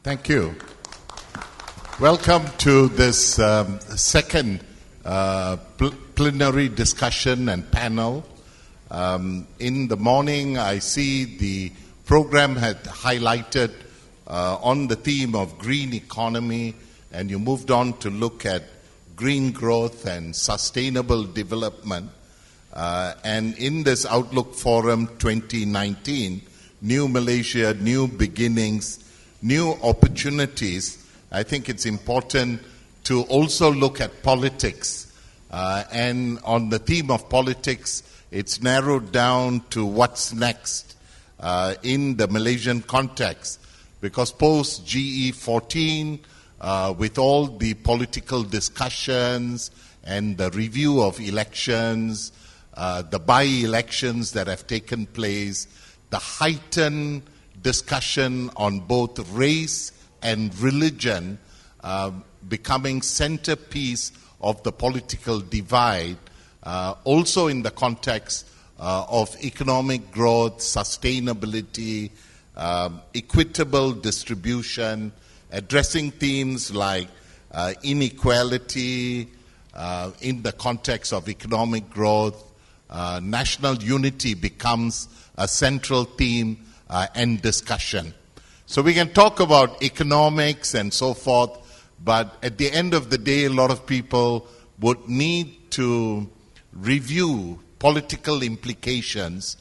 Thank you. Welcome to this second plenary discussion and panel. In the morning, I see the program had highlighted on the theme of green economy, and you moved on to look at green growth and sustainable development. And in this Outlook Forum 2019, New Malaysia, New Beginnings, New Opportunities, I think it's important to also look at politics. And on the theme of politics, it's narrowed down to what's next in the Malaysian context. Because post GE14, with all the political discussions and the review of elections, the by-elections that have taken place, the heightened discussion on both race and religion becoming centerpiece of the political divide, also in the context of economic growth, sustainability, equitable distribution, addressing themes like inequality in the context of economic growth. National unity becomes a central theme and discussion. So we can talk about economics and so forth, but at the end of the day, a lot of people would need to review political implications.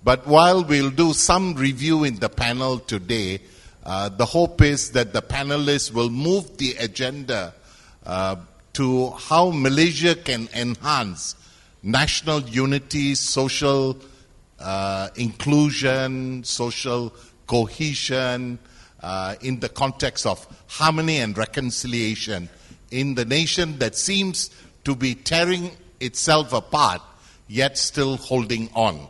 But while we'll do some review in the panel today, the hope is that the panelists will move the agenda to how Malaysia can enhance national unity, social inclusion, social cohesion in the context of harmony and reconciliation in the nation that seems to be tearing itself apart, yet still holding on.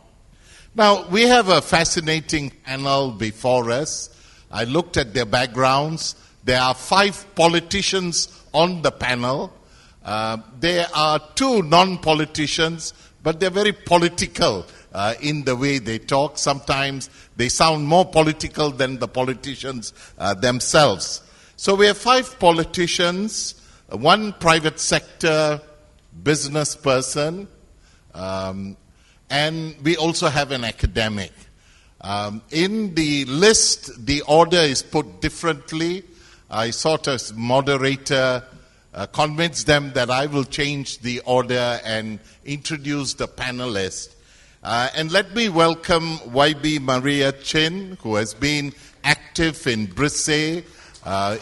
Now, we have a fascinating panel before us. I looked at their backgrounds. There are 5 politicians on the panel. There are 2 non-politicians, but they're very political in the way they talk. Sometimes they sound more political than the politicians themselves. So we have 5 politicians, 1 private sector business person, and we also have an academic. In the list, the order is put differently. I sort of, as moderator, convinced them that I will change the order and introduce the panelists. And let me welcome YB Maria Chin, who has been active in BERSIH,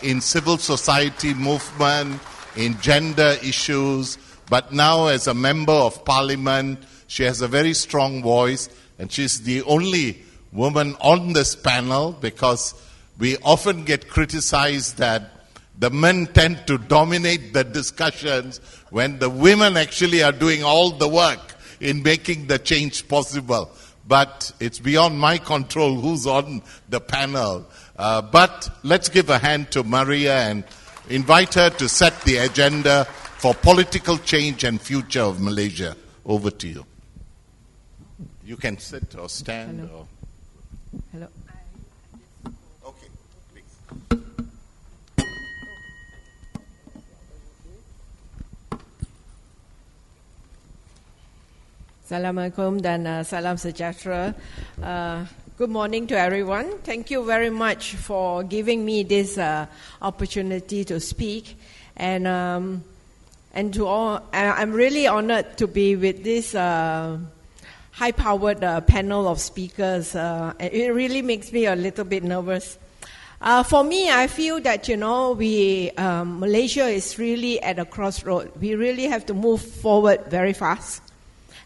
in civil society movement, in gender issues, but now as a member of parliament, she has a very strong voice, and she's the only woman on this panel because we often get criticized that the men tend to dominate the discussions when the women actually are doing all the work in making the change possible. But it's beyond my control who's on the panel. But let's give a hand to Maria and invite her to set the agenda for political change and future of Malaysia. Over to you. You can sit or stand. Hello. Or... Hello. Okay, please. Assalamualaikum dan salam sejahtera. Good morning to everyone. Thank you very much for giving me this opportunity to speak. And to all, I'm really honored to be with this high-powered panel of speakers. It really makes me a little bit nervous. For me, I feel that, Malaysia is really at a crossroad. We really have to move forward very fast.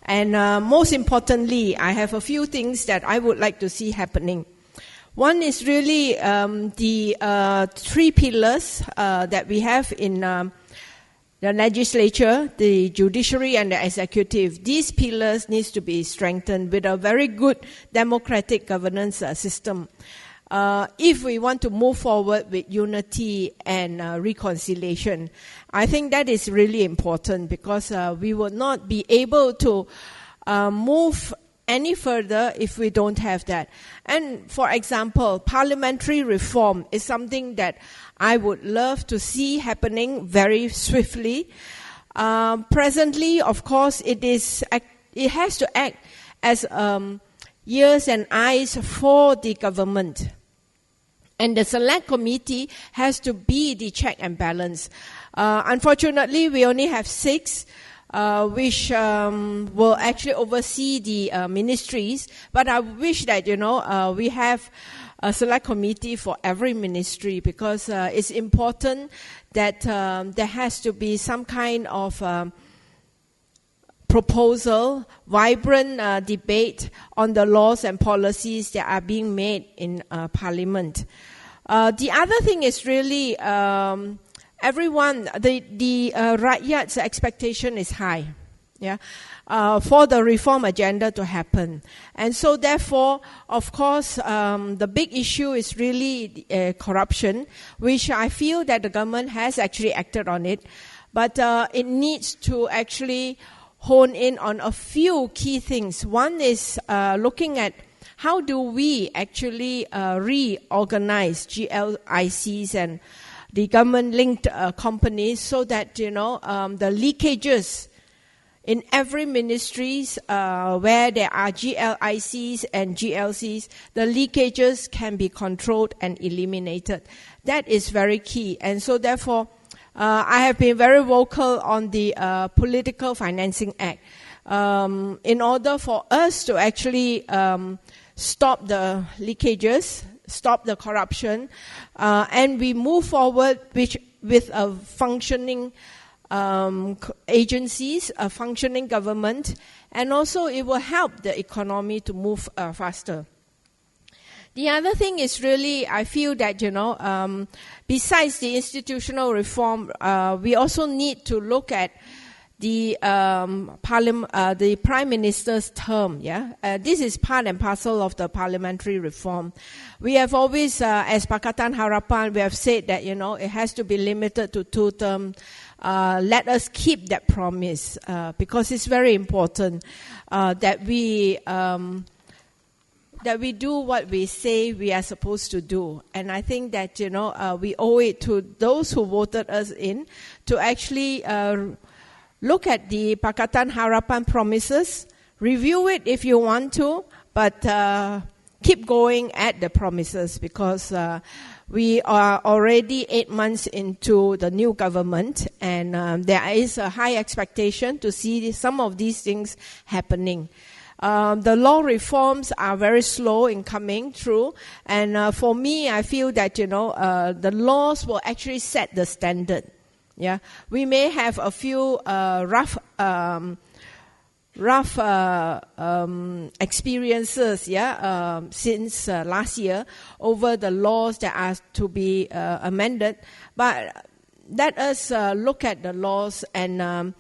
And most importantly, I have a few things that I would like to see happening. One is really the 3 pillars that we have in the legislature, the judiciary, and the executive. These pillars need to be strengthened with a very good democratic governance system. If we want to move forward with unity and reconciliation, I think that is really important because we will not be able to move any further if we don't have that. And for example, parliamentary reform is something that I would love to see happening very swiftly. Presently, of course, it has to act as ears and eyes for the government. And the select committee has to be the check and balance. Unfortunately, we only have 6, which will actually oversee the ministries. But I wish that, we have a select committee for every ministry, because it's important that there has to be some kind of proposal, vibrant debate on the laws and policies that are being made in Parliament. The other thing is really everyone, the Rakyat's expectation is high, for the reform agenda to happen. And so therefore, of course, the big issue is really corruption, which I feel that the government has actually acted on it, but it needs to actually hone in on a few key things. One is looking at how do we actually reorganize GLICs and the government-linked companies, so that, the leakages in every ministries where there are GLICs and GLCs, the leakages can be controlled and eliminated. That is very key. And so therefore, I have been very vocal on the Political Financing Act in order for us to actually stop the leakages, stop the corruption, and we move forward with a functioning agencies, a functioning government, and also it will help the economy to move faster. The other thing is really, I feel that, besides the institutional reform, we also need to look at the Prime Minister's term. This is part and parcel of the parliamentary reform. We have always, as Pakatan Harapan, we have said that, it has to be limited to 2 terms. Let us keep that promise, because it's very important that we do what we say we are supposed to do. And I think that, we owe it to those who voted us in to actually look at the Pakatan Harapan promises, review it if you want to, but keep going at the promises, because we are already 8 months into the new government, and there is a high expectation to see some of these things happening. The law reforms are very slow in coming through, and for me, I feel that, the laws will actually set the standard. We may have a few rough experiences, since last year over the laws that are to be amended, but let us look at the laws and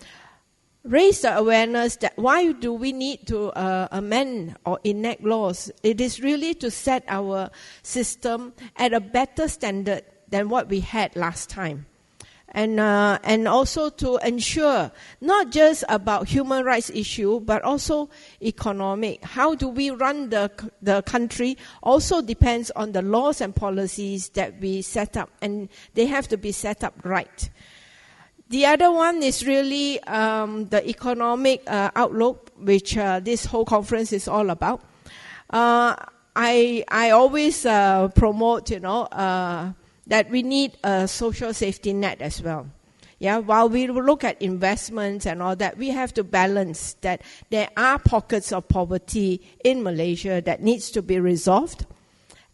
raise the awareness that why do we need to amend or enact laws. It is really to set our system at a better standard than what we had last time. And also to ensure not just about human rights issue, but also economic. How do we run the country also depends on the laws and policies that we set up, and they have to be set up right. The other one is really the economic outlook, which this whole conference is all about. I always promote, that we need a social safety net as well. While we look at investments and all that, we have to balance that there are pockets of poverty in Malaysia that needs to be resolved.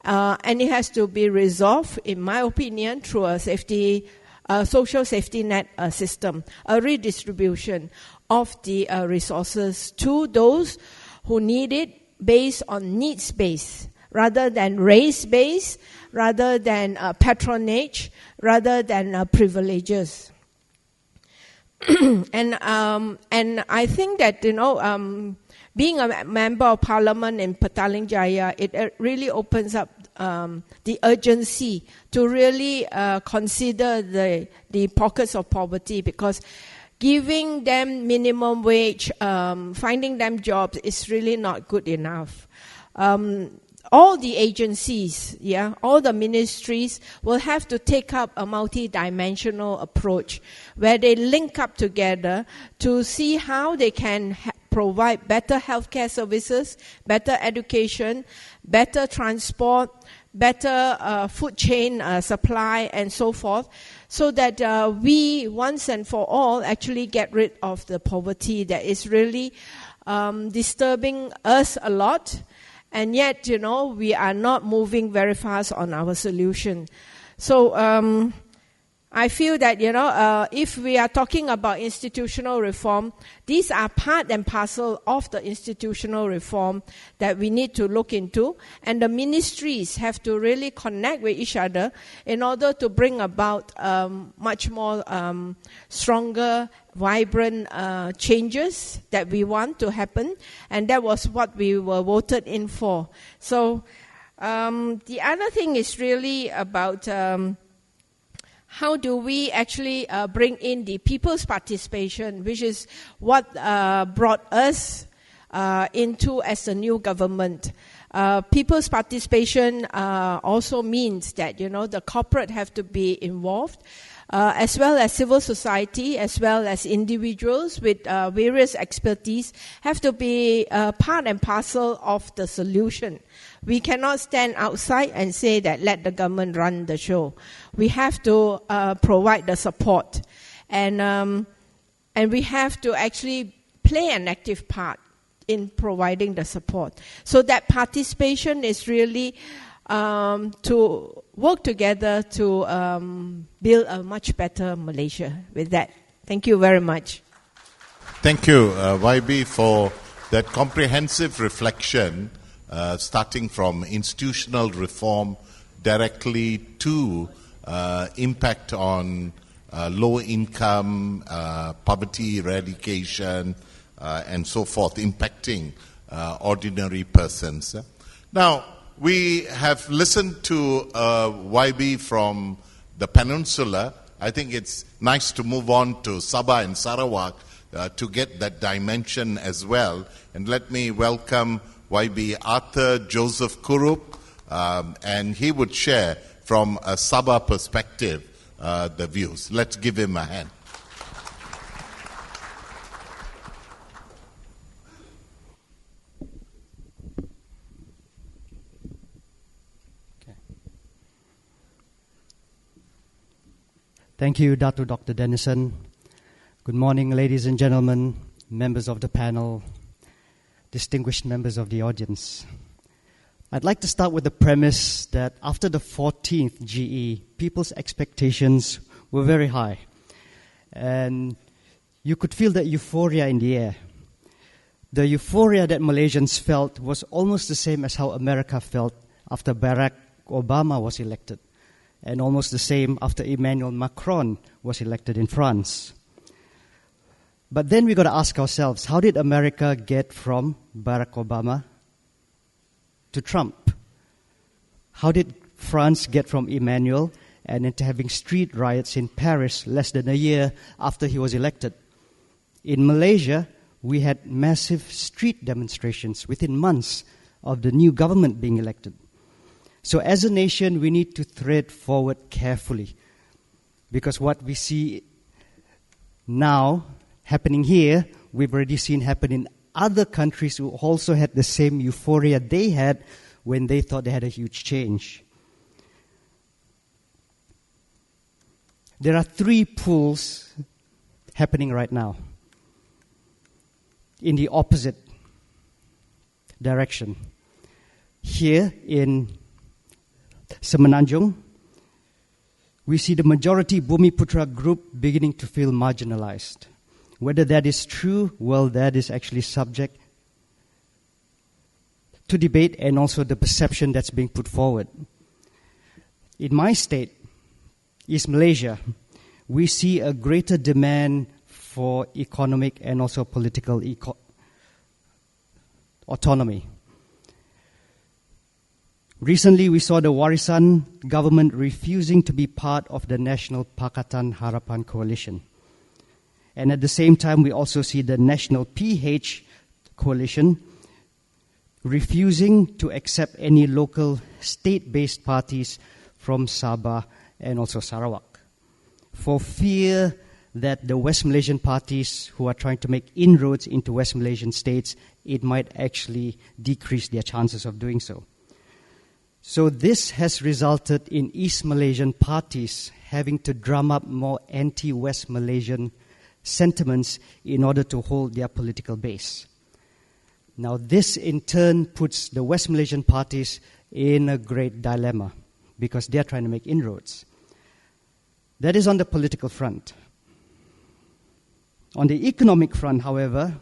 And it has to be resolved, in my opinion, through a social safety net system, a redistribution of the resources to those who need it based on needs-based, rather than race-based, rather than patronage, rather than privileges. And I think that, being a member of parliament in Petaling, Jaya, it really opens up the urgency to really consider the pockets of poverty, because giving them minimum wage, finding them jobs is really not good enough. All the agencies, all the ministries will have to take up a multi-dimensional approach where they link up together to see how they can provide better healthcare services, better education, better transport, better food chain supply, and so forth, so that we, once and for all, actually get rid of the poverty that is really disturbing us a lot. And yet, we are not moving very fast on our solution. So I feel that, if we are talking about institutional reform, these are part and parcel of the institutional reform that we need to look into. And the ministries have to really connect with each other in order to bring about much more stronger, vibrant changes that we want to happen. And that was what we were voted in for. So the other thing is really about how do we actually bring in the people's participation, which is what brought us into as a new government. People's participation also means that, the corporate have to be involved, as well as civil society, as well as individuals with various expertise have to be part and parcel of the solution. We cannot stand outside and say that let the government run the show. We have to provide the support, and we have to actually play an active part in providing the support. So that participation is really to work together to build a much better Malaysia. With that, thank you very much. Thank you, YB, for that comprehensive reflection, starting from institutional reform directly to impact on low income, poverty eradication, and so forth, impacting ordinary persons. Now, we have listened to YB from the peninsula. I think it's nice to move on to Sabah and Sarawak to get that dimension as well. And let me welcome YB Arthur Joseph Kurup, and he would share from a Sabah perspective the views. Let's give him a hand. Thank you, Dato Dr. Dennison. Good morning, ladies and gentlemen, members of the panel, distinguished members of the audience. I'd like to start with the premise that after the 14th GE, people's expectations were very high. And you could feel that euphoria in the air. The euphoria that Malaysians felt was almost the same as how America felt after Barack Obama was elected, and almost the same after Emmanuel Macron was elected in France. But then we got to ask ourselves, how did America get from Barack Obama to Trump? How did France get from Emmanuel and into having street riots in Paris less than a year after he was elected? In Malaysia, we had massive street demonstrations within months of the new government being elected. So as a nation, we need to thread forward carefully, because what we see now happening here, we've already seen happen in other countries who also had the same euphoria they had when they thought they had a huge change. There are three pools happening right now in the opposite direction. Here in Semenanjung, we see the majority Bumiputra group beginning to feel marginalized. Whether that is true, well, that is actually subject to debate and also the perception that's being put forward. In my state, East Malaysia, we see a greater demand for economic and also political autonomy. Recently, we saw the Warisan government refusing to be part of the National Pakatan Harapan coalition. And at the same time, we also see the National PH coalition refusing to accept any local state-based parties from Sabah and also Sarawak, for fear that the West Malaysian parties who are trying to make inroads into West Malaysian states, it might actually decrease their chances of doing so. So this has resulted in East Malaysian parties having to drum up more anti-West Malaysian sentiments in order to hold their political base. Now this in turn puts the West Malaysian parties in a great dilemma because they are trying to make inroads. That is on the political front. On the economic front, however,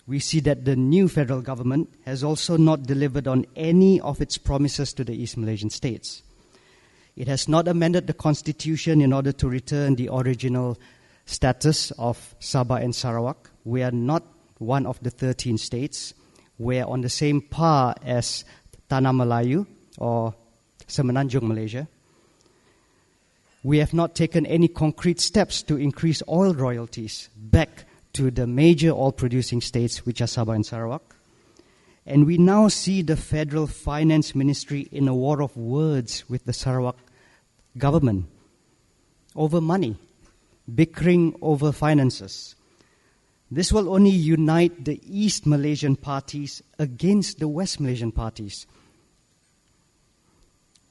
we see that the new federal government has also not delivered on any of its promises to the East Malaysian states. It has not amended the constitution in order to return the original status of Sabah and Sarawak. We are not one of the 13 states. We are on the same par as Tanah Melayu or Semenanjung Malaysia. We have not taken any concrete steps to increase oil royalties back to the major oil-producing states, which are Sabah and Sarawak. And we now see the Federal Finance Ministry in a war of words with the Sarawak government over money, bickering over finances. This will only unite the East Malaysian parties against the West Malaysian parties.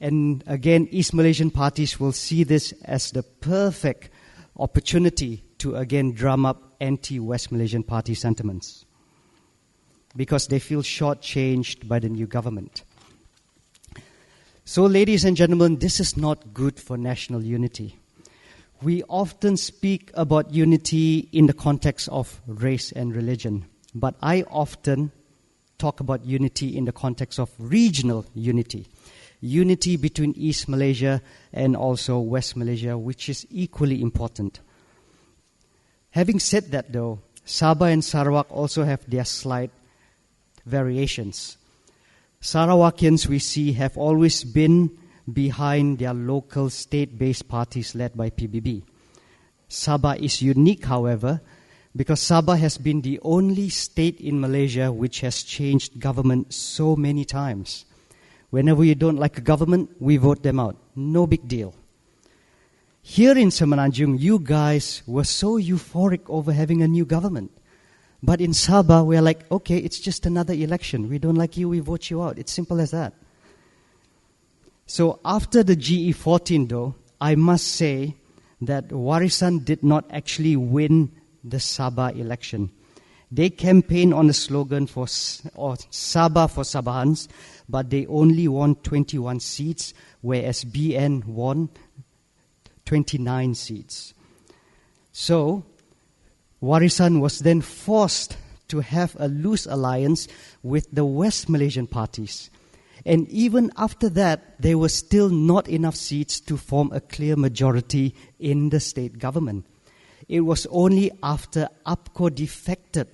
And again, East Malaysian parties will see this as the perfect opportunity to again drum up anti-West Malaysian party sentiments because they feel shortchanged by the new government. So, ladies and gentlemen, this is not good for national unity. We often speak about unity in the context of race and religion, but I often talk about unity in the context of regional unity. Unity between East Malaysia and also West Malaysia, which is equally important. Having said that, though, Sabah and Sarawak also have their slight variations. Sarawakians, we see, have always been behind their local state-based parties led by PBB. Sabah is unique, however, because Sabah has been the only state in Malaysia which has changed government so many times. Whenever you don't like a government, we vote them out. No big deal. Here in Semenanjung, you guys were so euphoric over having a new government. But in Sabah, we're like, okay, it's just another election. We don't like you, we vote you out. It's simple as that. So after the GE14, though, I must say that Warisan did not actually win the Sabah election. They campaigned on the slogan for Sabah for Sabahans, but they only won 21 seats, whereas BN won 29 seats. So, Warisan was then forced to have a loose alliance with the West Malaysian parties. And even after that, there were still not enough seats to form a clear majority in the state government. It was only after APCO defected,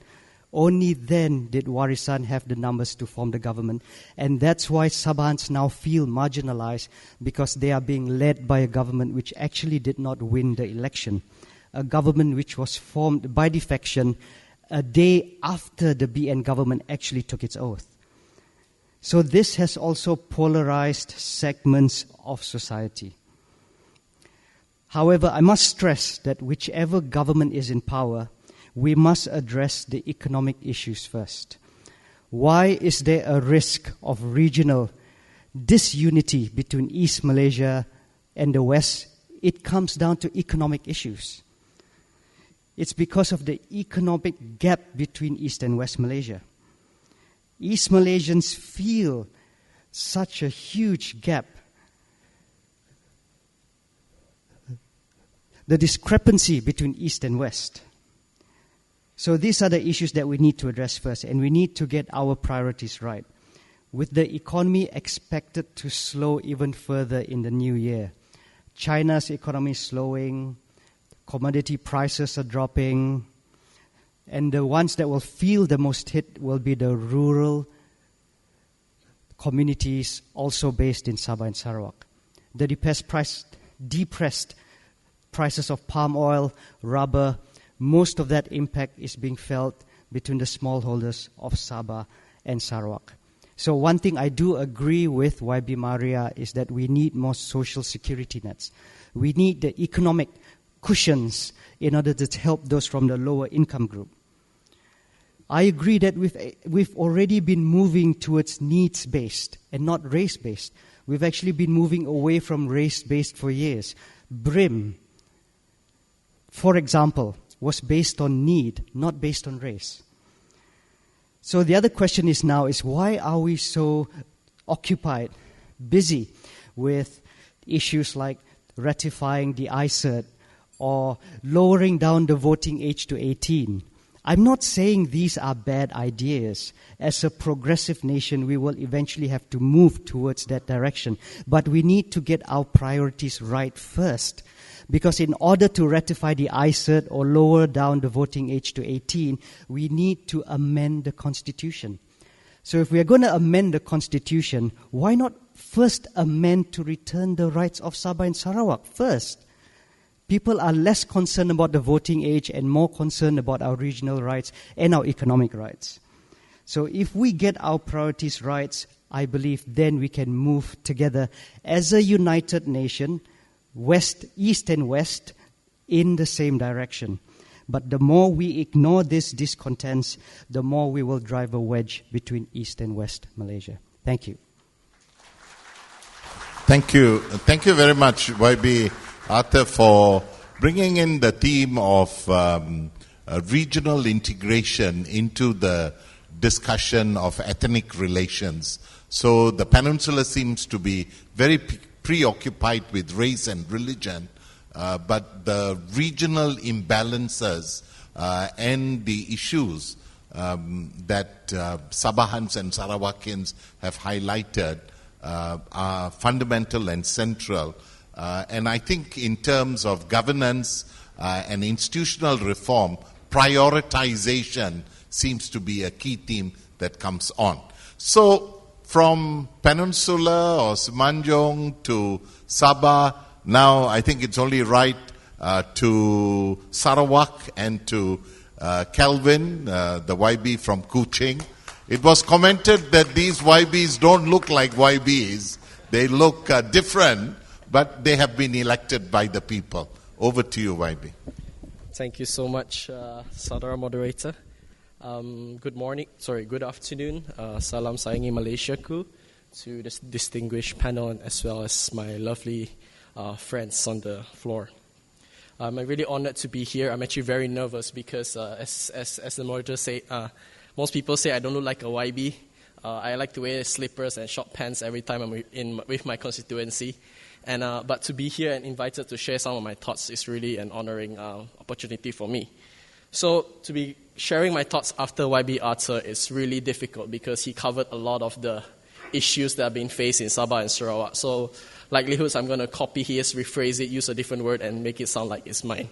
only then did Warisan have the numbers to form the government. And that's why Sabahans now feel marginalized, because they are being led by a government which actually did not win the election. A government which was formed by defection a day after the BN government actually took its oath. So this has also polarized segments of society. However, I must stress that whichever government is in power, we must address the economic issues first. Why is there a risk of regional disunity between East Malaysia and the West? It comes down to economic issues. It's because of the economic gap between East and West Malaysia. East Malaysians feel such a huge gap. The discrepancy between East and West. So these are the issues that we need to address first, and we need to get our priorities right. With the economy expected to slow even further in the new year, China's economy is slowing, commodity prices are dropping, and the ones that will feel the most hit will be the rural communities also based in Sabah and Sarawak. The depressed prices of palm oil, rubber, most of that impact is being felt between the smallholders of Sabah and Sarawak. So one thing I do agree with YB Maria is that we need more social security nets. We need the economic cushions in order to help those from the lower income group. I agree that we've already been moving towards needs-based and not race-based. We've actually been moving away from race-based for years. BRIM, for example, was based on need, not based on race. So the other question is why are we so occupied, busy with issues like ratifying the ICERT or lowering down the voting age to 18? I'm not saying these are bad ideas. As a progressive nation, we will eventually have to move towards that direction. But we need to get our priorities right first. Because in order to ratify the ICERT or lower down the voting age to 18, we need to amend the Constitution. So if we are going to amend the Constitution, why not first amend to return the rights of Sabah and Sarawak first? People are less concerned about the voting age and more concerned about our regional rights and our economic rights. So if we get our priorities right, I believe then we can move together as a united nation, west, east and west, in the same direction. But the more we ignore these discontents, the more we will drive a wedge between east and west Malaysia. Thank you. Thank you. Thank you very much, YB Arthur, for bringing in the theme of regional integration into the discussion of ethnic relations. So the peninsula seems to be very preoccupied with race and religion, but the regional imbalances and the issues that Sabahans and Sarawakians have highlighted are fundamental and central. And I think in terms of governance and institutional reform, prioritization seems to be a key theme that comes on. So from Peninsula or Semenanjung to Sabah, now I think it's only right to Sarawak and to Kelvin, the YB from Kuching. It was commented that these YBs don't look like YBs. They look different, but they have been elected by the people. Over to you, YB. Thank you so much, Saudara Moderator. Good afternoon. Salam sayangi Malaysiaku to this distinguished panel and as well as my lovely friends on the floor. I'm really honored to be here. I'm actually very nervous because as the moderator said, most people say I don't look like a YB. I like to wear slippers and short pants every time I'm with my constituency. But to be here and invited to share some of my thoughts is really an honoring opportunity for me. So to be sharing my thoughts after YB Arthur is really difficult because he covered a lot of the issues that are being faced in Sabah and Sarawak. So likelihoods I'm going to copy his, rephrase it, use a different word and make it sound like it's mine.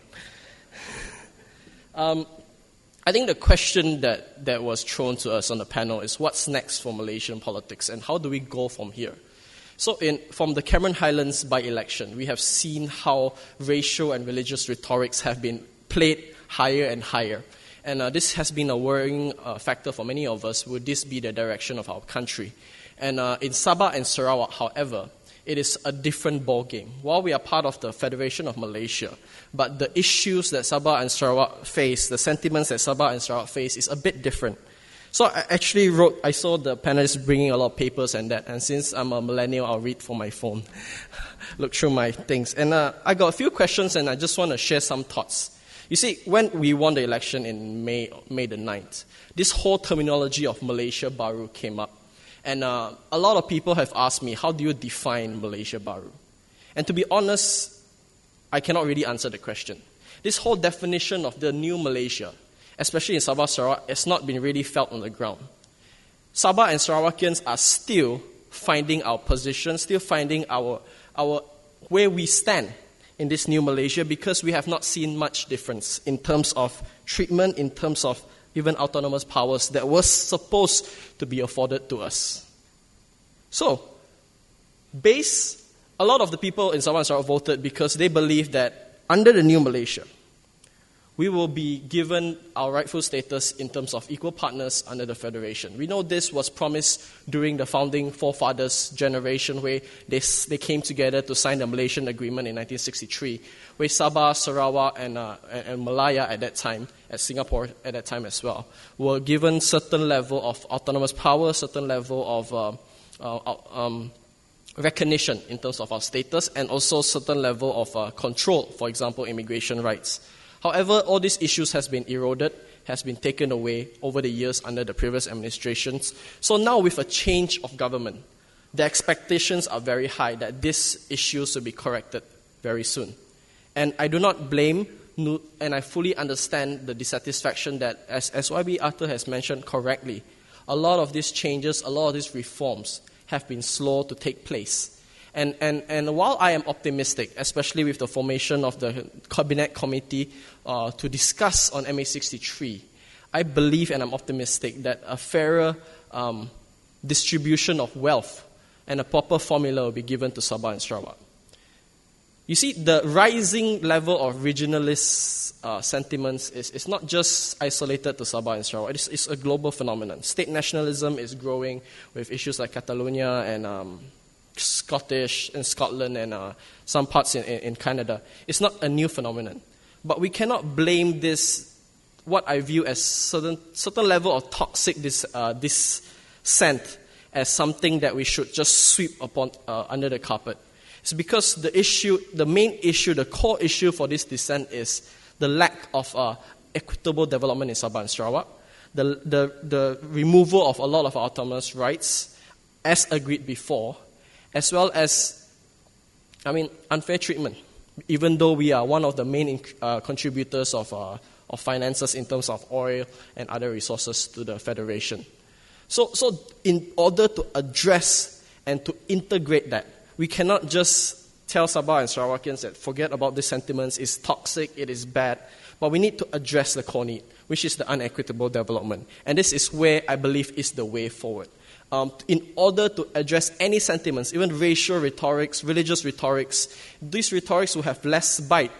I think the question that was thrown to us on the panel is what's next for Malaysian politics and how do we go from here? So from the Cameron Highlands by-election, we have seen how racial and religious rhetorics have been played higher and higher. And this has been a worrying factor for many of us. Would this be the direction of our country? And in Sabah and Sarawak, however, it is a different ballgame. While we are part of the Federation of Malaysia, but the issues that Sabah and Sarawak face, the sentiments that Sabah and Sarawak face is a bit different. So I actually I saw the panelists bringing a lot of papers and that, and since I'm a millennial, I'll read from my phone, look through my things. And I got a few questions and I just want to share some thoughts. You see, when we won the election in May the 9th, this whole terminology of Malaysia Baru came up. And a lot of people have asked me, how do you define Malaysia Baru? And to be honest, I cannot really answer the question. This whole definition of the new Malaysia, especially in Sabah, Sarawak, has not been really felt on the ground. Sabah and Sarawakians are still finding our position, still finding our where we stand in this new Malaysia because we have not seen much difference in terms of treatment, in terms of even autonomous powers that was supposed to be afforded to us. So, a lot of the people in Sabah and Sarawak voted because they believe that under the new Malaysia, we will be given our rightful status in terms of equal partners under the Federation. We know this was promised during the founding forefathers' generation, where they came together to sign the Malaysian Agreement in 1963, where Sabah, Sarawak, and Malaya at that time, at Singapore at that time as well, were given certain level of autonomous power, certain level of recognition in terms of our status, and also certain level of control, for example, immigration rights. However, all these issues has been eroded, has been taken away over the years under the previous administrations. So now with a change of government, the expectations are very high that these issues will be corrected very soon. And I do not blame, and I fully understand the dissatisfaction that, as YB Arthur has mentioned correctly, a lot of these changes, a lot of these reforms have been slow to take place. And while I am optimistic, especially with the formation of the Cabinet Committee to discuss on MA63, I believe and I'm optimistic that a fairer distribution of wealth and a proper formula will be given to Sabah and Sarawak. You see, the rising level of regionalist sentiments is not just isolated to Sabah and Sarawak. It's a global phenomenon. State nationalism is growing with issues like Catalonia and Scottish in Scotland and some parts in Canada. It's not a new phenomenon. But we cannot blame this, what I view as certain level of toxic dissent, as something that we should just sweep upon under the carpet. It's because the main issue, the core issue for this dissent is the lack of equitable development in Sabah and Sarawak, the removal of a lot of our autonomous rights, as agreed before, as well as, unfair treatment, even though we are one of the main contributors of finances in terms of oil and other resources to the Federation. So in order to address and to integrate that, we cannot just tell Sabah and Sarawakians that forget about these sentiments, it's toxic, it is bad, but we need to address the core need, which is the unequitable development. And this is where I believe is the way forward. In order to address any sentiments, even racial rhetorics, religious rhetorics, these rhetorics will have less bite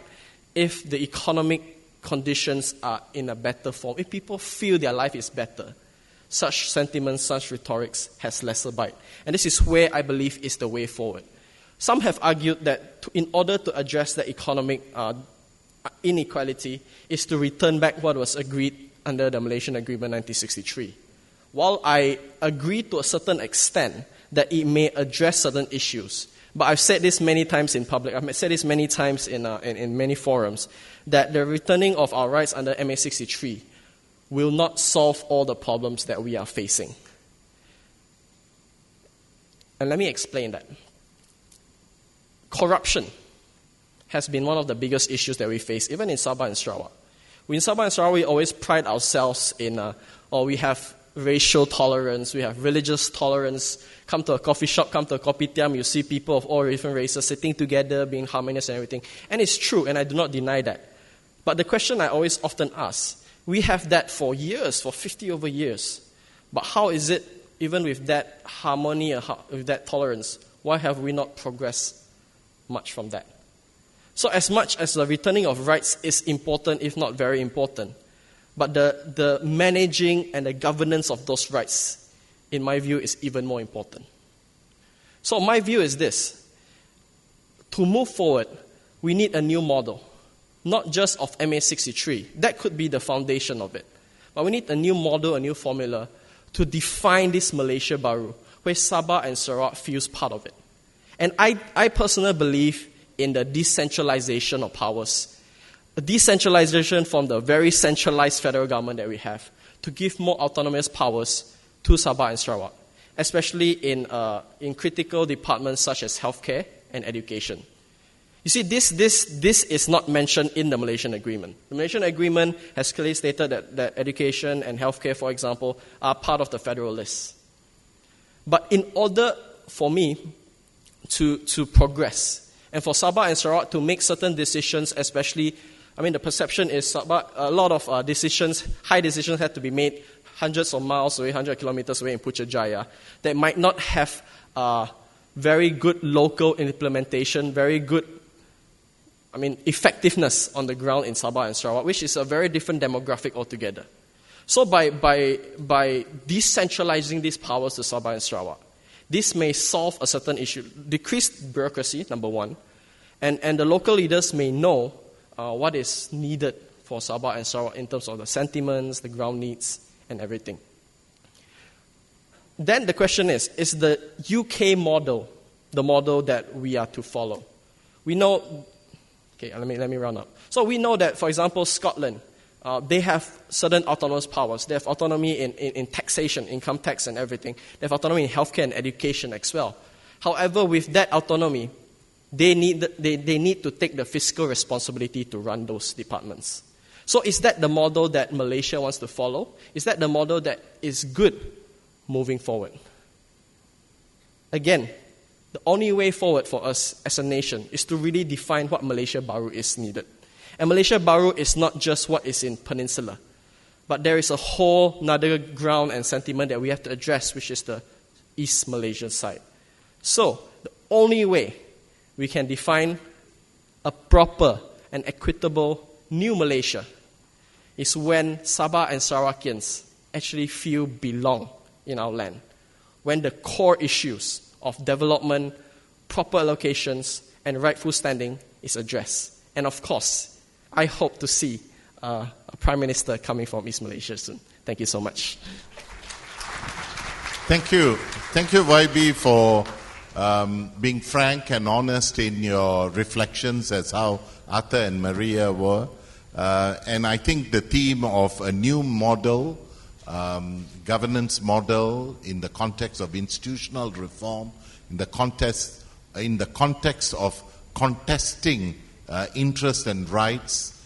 if the economic conditions are in a better form. If people feel their life is better, such sentiments, such rhetorics has lesser bite. And this is where I believe is the way forward. Some have argued that in order to address the economic inequality is to return back what was agreed under the Malaysian Agreement 1963. While I agree to a certain extent that it may address certain issues, but I've said this many times in public, I've said this many times in many forums, that the returning of our rights under MA63 will not solve all the problems that we are facing. And let me explain that. Corruption has been one of the biggest issues that we face, even in Sabah and Sarawak. In Sabah and Sarawak, we always pride ourselves in, we have racial tolerance, we have religious tolerance. Come to a coffee shop, come to a kopitiam, you see people of all different races sitting together, being harmonious and everything. And it's true, and I do not deny that. But the question I always often ask, we have that for years, for 50 over years. But how is it, even with that harmony, with that tolerance, why have we not progressed much from that? So as much as the returning of rights is important, if not very important, but the managing and the governance of those rights, in my view, is even more important. So my view is this. To move forward, we need a new model, not just of MA63. That could be the foundation of it. But we need a new model, a new formula to define this Malaysia Baru, where Sabah and Sarawak feels part of it. And I personally believe in the decentralization of powers. A decentralization from the very centralized federal government that we have to give more autonomous powers to Sabah and Sarawak, especially in critical departments such as healthcare and education. You see, this is not mentioned in the Malaysian Agreement. The Malaysian Agreement has clearly stated that education and healthcare, for example, are part of the federal list. But in order for me to progress, and for Sabah and Sarawak to make certain decisions, especially, the perception is Sabah, a lot of high decisions had to be made hundreds of miles away, 100 kilometers away in Putrajaya, that might not have very good local implementation, very good effectiveness on the ground in Sabah and Sarawak, which is a very different demographic altogether. So by decentralizing these powers to Sabah and Sarawak, this may solve a certain issue, decrease bureaucracy, number one, and the local leaders may know what is needed for Sabah and Sarawak in terms of the sentiments, the ground needs, and everything. Then the question is the UK model the model that we are to follow? We know, okay, let me round up. So we know that, for example, Scotland, they have certain autonomous powers. They have autonomy in taxation, income tax and everything. They have autonomy in healthcare and education as well. However, with that autonomy, they need to take the fiscal responsibility to run those departments. So is that the model that Malaysia wants to follow? Is that the model that is good moving forward? Again, the only way forward for us as a nation is to really define what Malaysia Baru is needed. And Malaysia Baru is not just what is in Peninsula, but there is a whole another ground and sentiment that we have to address, which is the East Malaysia side. So, the only way we can define a proper and equitable new Malaysia is when Sabah and Sarawakians actually feel belong in our land. When the core issues of development, proper allocations, and rightful standing is addressed. And of course, I hope to see a Prime Minister coming from East Malaysia soon. Thank you so much. Thank you. Thank you, YB, for being frank and honest in your reflections as how Arthur and Maria were. And I think the theme of a new model, governance model in the context of institutional reform, in the context of contesting interests and rights,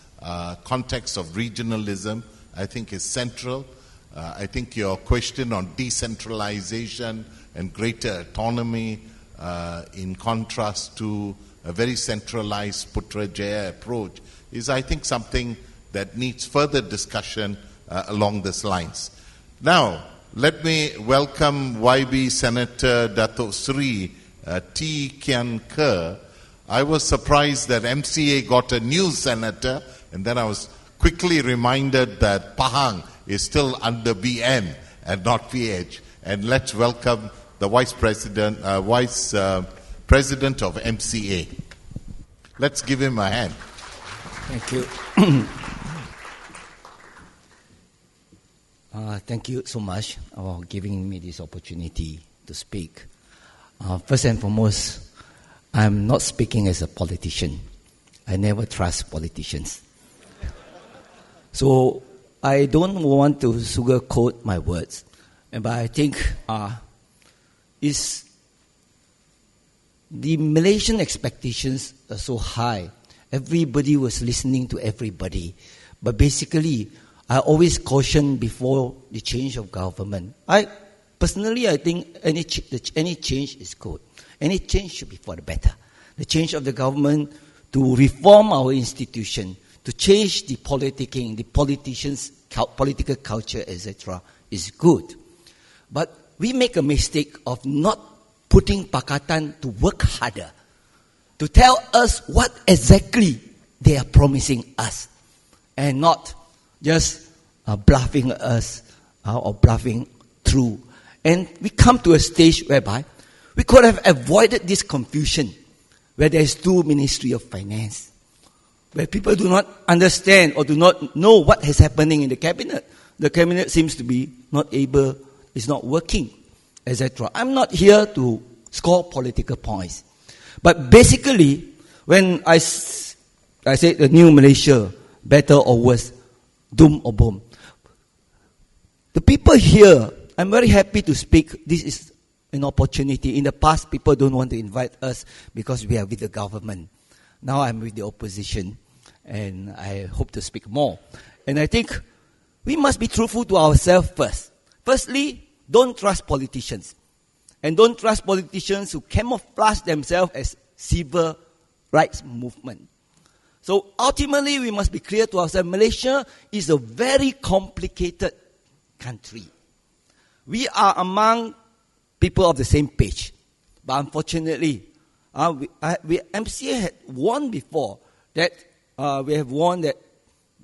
context of regionalism, I think is central. I think your question on decentralization and greater autonomy in contrast to a very centralized Putra Jaya approach is, I think, something that needs further discussion along these lines. Now, let me welcome YB Senator Dato Sri T. Kian Ke. I was surprised that MCA got a new senator, and then I was quickly reminded that Pahang is still under BN and not PH. And let's welcome the Vice President of MCA. Let's give him a hand. Thank you. Thank you so much for giving me this opportunity to speak. First and foremost, I'm not speaking as a politician. I never trust politicians. So I don't want to sugarcoat my words. But I think the Malaysian expectations are so high. Everybody was listening to everybody. But basically, I always caution before the change of government. Personally, I think any change is good. Any change should be for the better. The change of the government to reform our institution, to change the politicking, the politicians' political culture, etc., is good. But we make a mistake of not putting Pakatan to work harder, to tell us what exactly they are promising us, and not just bluffing us or bluffing through. And we come to a stage whereby we could have avoided this confusion, where there is two Ministry of Finance, where people do not understand or do not know what is happening in the cabinet. The cabinet seems to be not able, is not working, etc. I'm not here to score political points. But basically, when I say the new Malaysia, better or worse, doom or boom, the people here, I'm very happy to speak. This is an opportunity. In the past, people don't want to invite us because we are with the government. Now I'm with the opposition, and I hope to speak more. And I think we must be truthful to ourselves first. Firstly, don't trust politicians. And don't trust politicians who camouflage themselves as civil rights movement. So ultimately, we must be clear to ourselves, Malaysia is a very complicated country. We are among people of the same page. But unfortunately, MCA had warned before that we have warned that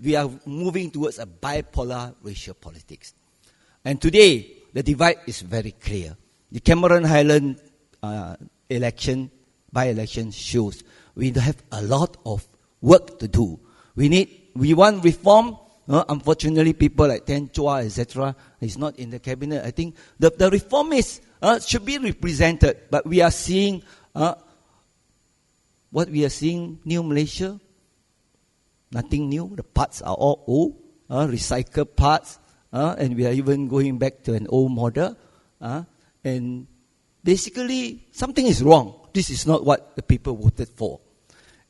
we are moving towards a bipolar racial politics. And today, the divide is very clear. The Cameron Highland by-election shows we have a lot of work to do. We want reform. Unfortunately, people like Tian, Chua, etc., is not in the cabinet. I think the reformists should be represented, but we are seeing what we are seeing, New Malaysia, nothing new. The parts are all old, recycled parts, and we are even going back to an old model. And basically, something is wrong. This is not what the people voted for.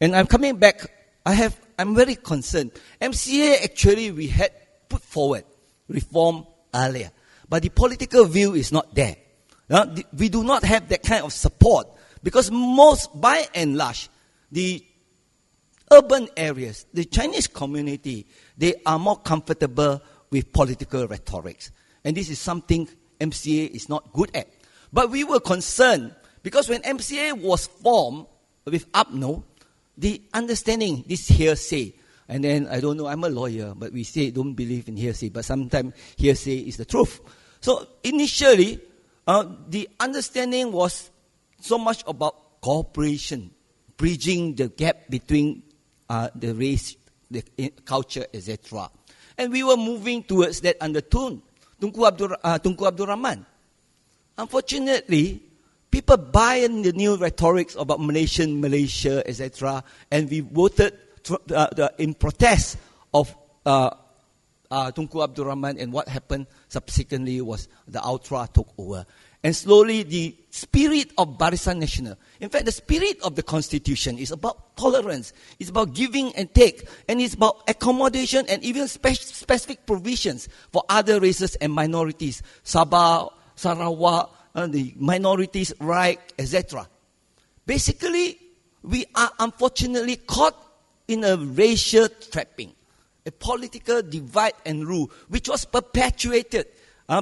And I'm coming back. I'm very concerned. MCA, actually, we had put forward reform earlier. But the political view is not there. We do not have that kind of support. Because by and large, the urban areas, the Chinese community, they are more comfortable with political rhetorics. And this is something MCA is not good at. But we were concerned because when MCA was formed with UPNO, the understanding, this hearsay, and then, I don't know, I'm a lawyer, but we say don't believe in hearsay, but sometimes hearsay is the truth. So initially, the understanding was so much about cooperation, bridging the gap between the race, the culture, etc. And we were moving towards that under Tunku Abdul Rahman. Unfortunately, people buy in the new rhetorics about Malaysia, etc., and we voted in protest of Tunku Abdul Rahman, and what happened subsequently was the Ultra took over. And slowly the spirit of Barisan Nasional, in fact the spirit of the Constitution is about tolerance, it's about giving and take, and it's about accommodation and even specific provisions for other races and minorities, Sabah, Sarawak, the minorities' right, etc. Basically, we are unfortunately caught in a racial trapping, a political divide and rule, which was perpetuated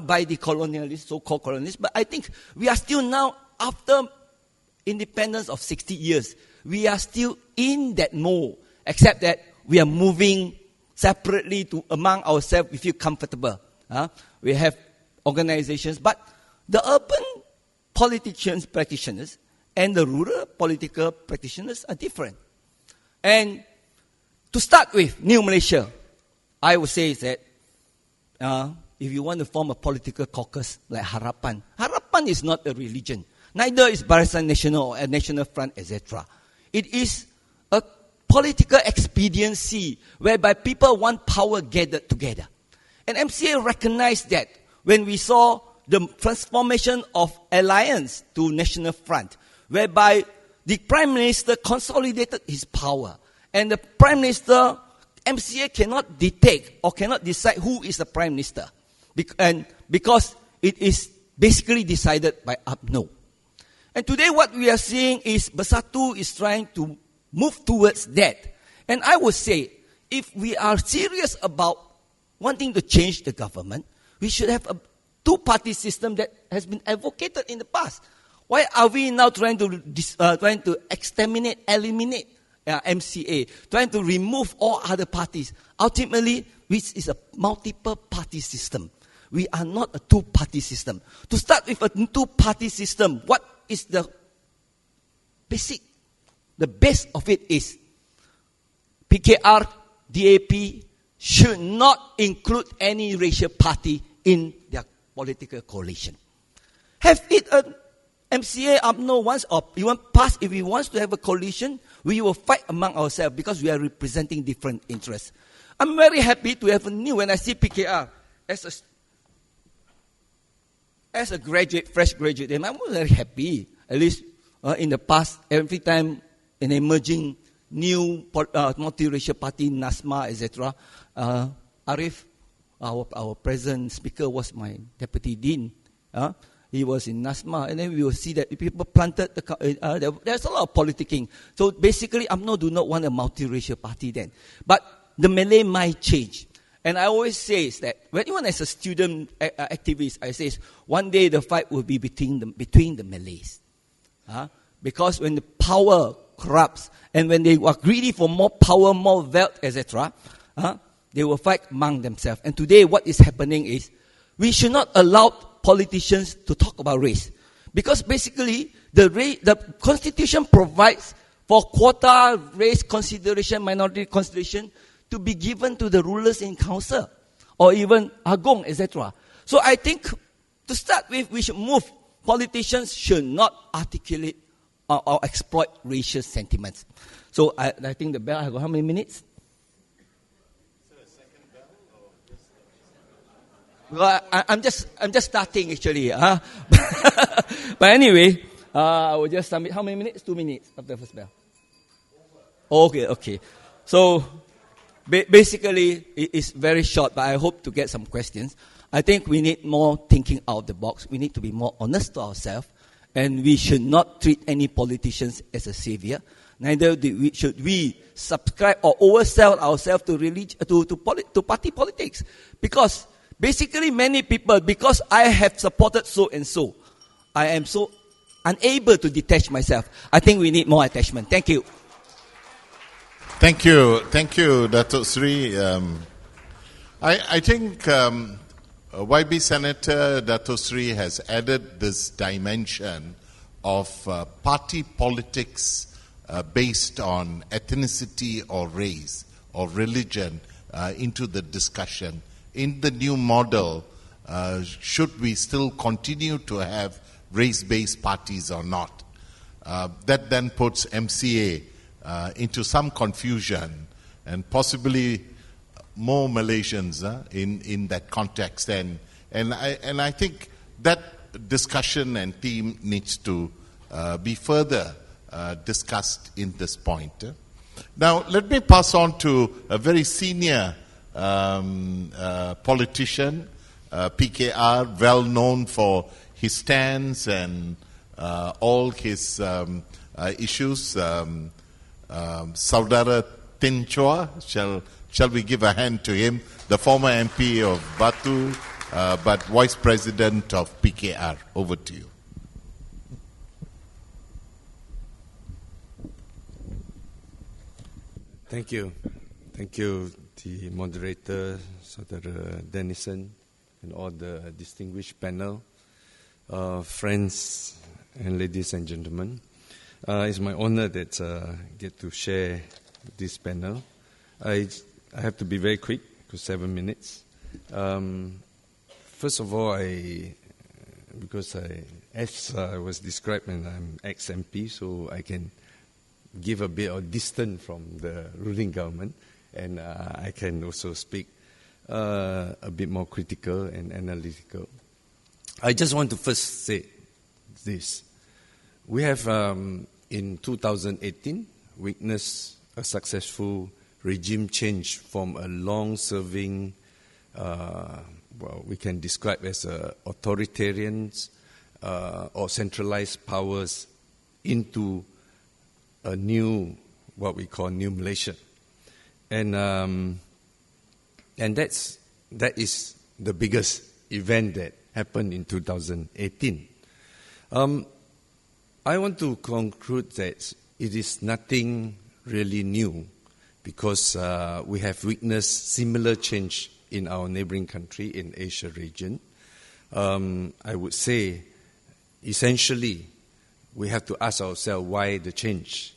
by the colonialists, so-called colonialists. But I think we are still now, after independence of 60 years, we are still in that mode, except that we are moving separately to among ourselves. We feel comfortable. We have organizations, but the urban politicians, practitioners, and the rural political practitioners are different. And to start with, New Malaysia, I would say that if you want to form a political caucus like Harapan is not a religion. Neither is Barisan Nasional or a National Front, etc. It is a political expediency whereby people want power gathered together. And MCA recognized that when we saw the transformation of alliance to National Front, whereby the Prime Minister consolidated his power. And the Prime Minister, MCA cannot dictate or cannot decide who is the Prime Minister. Because it is basically decided by UPNO. And today what we are seeing is Bersatu is trying to move towards that. And I would say, if we are serious about wanting to change the government, we should have a two-party system that has been advocated in the past. Why are we now trying to exterminate, eliminate MCA, trying to remove all other parties? Ultimately, which is a multiple-party system. We are not a two-party system. To start with a two-party system, what is the basic? The base of it is PKR, DAP should not include any racial party in their political coalition. Have it an MCA UPNO once, or even past, if we want to have a coalition, we will fight among ourselves because we are representing different interests. I'm very happy to have a new, when I see PKR as a graduate, fresh graduate, and I'm very happy. At least in the past, every time an emerging new multiracial party, NASMA, etc., Arif, our present speaker, was my deputy dean. He was in NASMA, and then we will see that people planted, there's a lot of politicking. So basically, UMNO do not want a multiracial party then. But the Malay might change. And I always say that, even as a student activist, I say one day the fight will be between the Malays. Because when the power corrupt, and when they are greedy for more power, more wealth, etc., they will fight among themselves. And today what is happening is, we should not allow politicians to talk about race. Because basically, the Constitution provides for quota, race consideration, minority consideration, to be given to the rulers in council, or even agong, etc. So I think, to start with, we should move. Politicians should not articulate or exploit racial sentiments. So I think the bell, I got how many minutes? Well, I'm just starting actually. But anyway, I will just submit. How many minutes? 2 minutes after the first bell. Okay. So basically, it's very short, but I hope to get some questions. I think we need more thinking out of the box. We need to be more honest to ourselves, and we should not treat any politicians as a savior. Neither should we subscribe or oversell ourselves to party politics. Because basically many people, because I have supported so and so, I am so unable to detach myself. I think we need more attachment. Thank you. Thank you, Dato Sri. I think YB Senator Dato Sri has added this dimension of party politics based on ethnicity or race or religion into the discussion. In the new model, should we still continue to have race-based parties or not? That then puts MCA into some confusion and possibly more Malaysians in that context. And I think that discussion and theme needs to be further discussed in this point. Now, let me pass on to a very senior politician, PKR, well known for his stance and all his issues. Saudara Chua, shall we give a hand to him, the former MP of Batu, but Vice President of PKR. Over to you. Thank you. Thank you, the moderator, Saudara Dennison, and all the distinguished panel, friends and ladies and gentlemen. It's my honor that I get to share this panel. I have to be very quick, because 7 minutes. First of all, as I was described, and I'm ex-MP, so I can give a bit of distance from the ruling government, and I can also speak a bit more critical and analytical. I just want to first say this. We have, in 2018, witnessed a successful regime change from a long-serving, we can describe as authoritarians or centralized powers into a new, what we call new Malaysia. And that is the biggest event that happened in 2018. I want to conclude that it is nothing really new, because we have witnessed similar change in our neighboring country in Asia region. I would say, essentially, we have to ask ourselves why the change.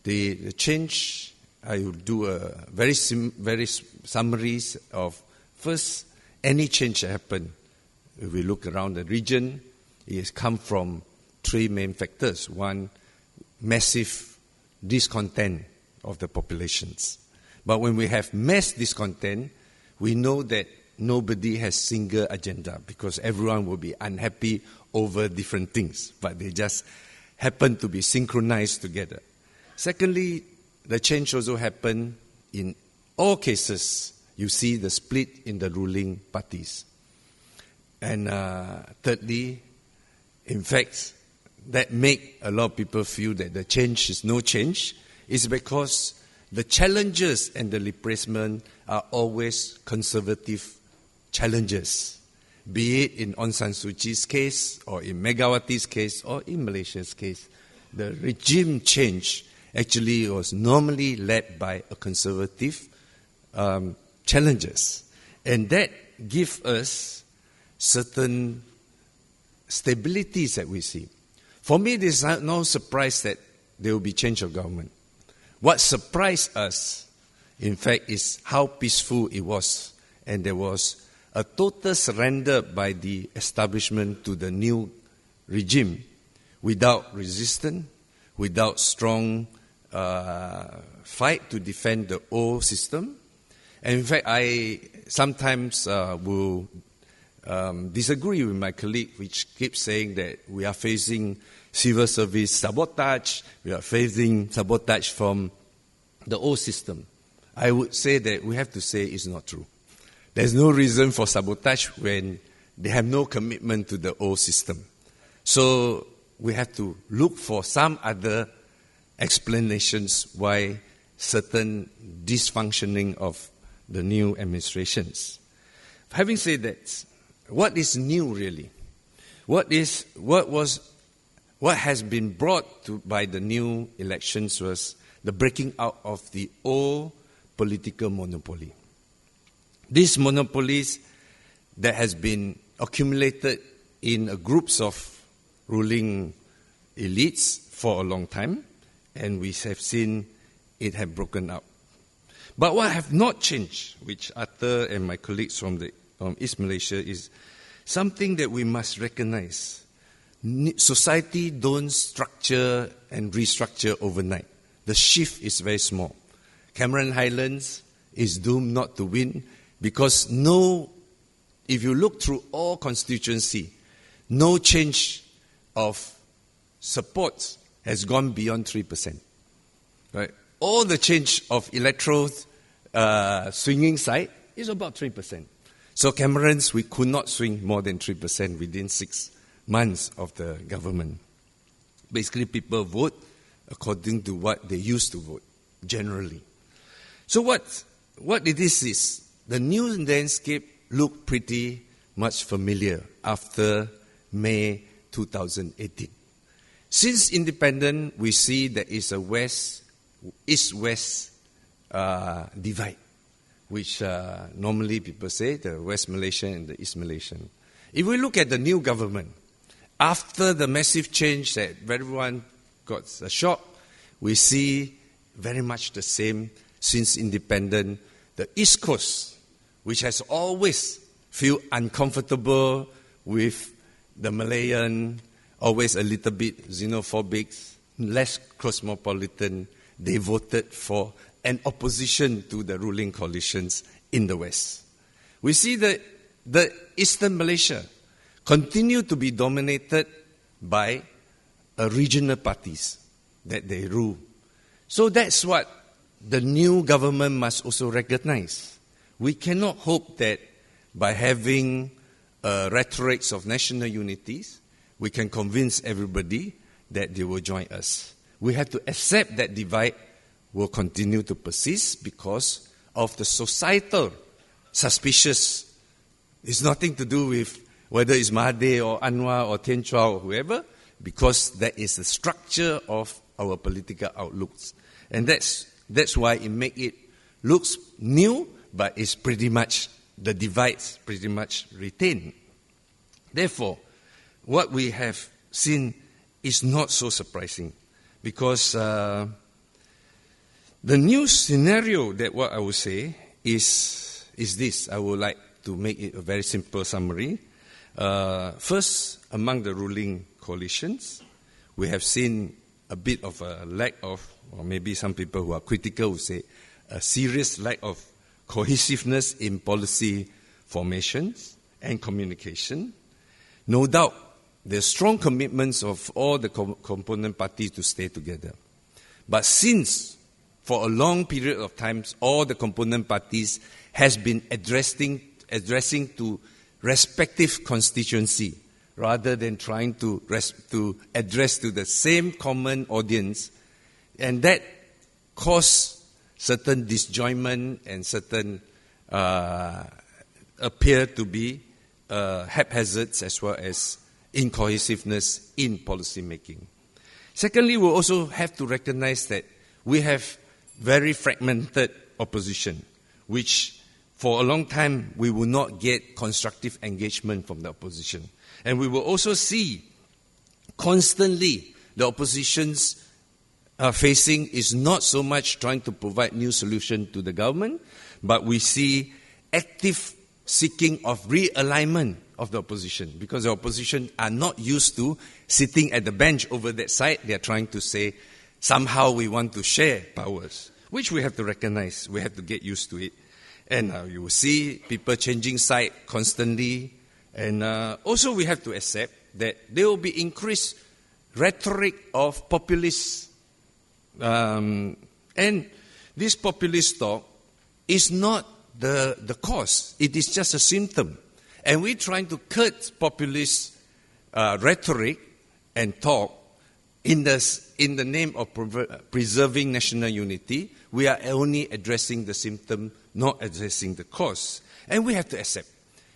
The change, I will do a very summaries of, first, any change that happened. If we look around the region, it has come from 3 main factors. One, massive discontent of the populations. But when we have mass discontent, we know that nobody has single agenda, because everyone will be unhappy over different things, but they just happen to be synchronized together. Secondly, the change also happened in all cases. You see the split in the ruling parties. And thirdly, in fact, that make a lot of people feel that the change is no change, is because the challenges and the replacement are always conservative challenges, be it in Aung San Suu Kyi's case, or in Megawati's case, or in Malaysia's case. The regime change actually was normally led by a conservative challengers. And that gives us certain stabilities that we see. For me, there's no surprise that there will be change of government. What surprised us, in fact, is how peaceful it was. And there was a total surrender by the establishment to the new regime without resistance, without strong fight to defend the old system. And in fact, I sometimes will disagree with my colleague, which keeps saying that we are facing civil service sabotage, we are facing sabotage from the old system. I would say that we have to say it's not true. There's no reason for sabotage when they have no commitment to the old system. So we have to look for some other explanations why certain dysfunctioning of the new administrations. Having said that, what is new really? What has been brought to by the new elections was the breaking out of the old political monopoly. These monopolies that has been accumulated in groups of ruling elites for a long time, and we have seen it have broken out. But what have not changed, which Arthur and my colleagues from East Malaysia, is something that we must recognize. Society don't structure and restructure overnight. The shift is very small. Cameron Highlands is doomed not to win because if you look through all constituency, no change of support has gone beyond 3%. Right? All the change of electoral swinging side is about 3%. So Camerons, we could not swing more than 3% within 6 months of the government. Basically, people vote according to what they used to vote, generally. So what it is the new landscape looked pretty much familiar after May 2018. Since independence, we see there is a east-west divide, which normally people say the West Malaysian and the East Malaysian. If we look at the new government, after the massive change that everyone got a shock, we see very much the same since independence. The East Coast, which has always feel uncomfortable with the Malayan, always a little bit xenophobic, less cosmopolitan, they voted for an opposition to the ruling coalitions in the West. We see that the Eastern Malaysia continue to be dominated by regional parties that they rule. So that's what the new government must also recognize. We cannot hope that by having rhetorics of national unities, we can convince everybody that they will join us. We have to accept that divide will continue to persist because of the societal suspicious. It's nothing to do with whether it's Mahathir or Anwar or Tian Chua or whoever, because that is the structure of our political outlooks. And that's why it makes it looks new, but it's pretty much, the divides pretty much retained. Therefore, what we have seen is not so surprising, because the new scenario that what I would say is this. I would like to make it a very simple summary. First, among the ruling coalitions, we have seen a bit of a lack of, or maybe some people who are critical would say, a serious lack of cohesiveness in policy formations and communication. No doubt, there's strong commitments of all the component parties to stay together. But since, for a long period of time, all the component parties has been addressing to respective constituency, rather than trying to address to the same common audience, and that caused certain disjointment and certain appear to be haphazards as well as incohesiveness in policy making. Secondly, we also have to recognize that we have very fragmented opposition, which for a long time we will not get constructive engagement from the opposition. And we will also see constantly the opposition's facing is not so much trying to provide new solution to the government, but we see active seeking of realignment of the opposition, because the opposition are not used to sitting at the bench over that side. They are trying to say, somehow we want to share powers, which we have to recognize. We have to get used to it. And you will see people changing side constantly. And also we have to accept that there will be increased rhetoric of populists. And this populist talk is not the cause. It is just a symptom. And we're trying to cut populist rhetoric and talk in the name of preserving national unity. We are only addressing the symptom, not addressing the cause. And we have to accept.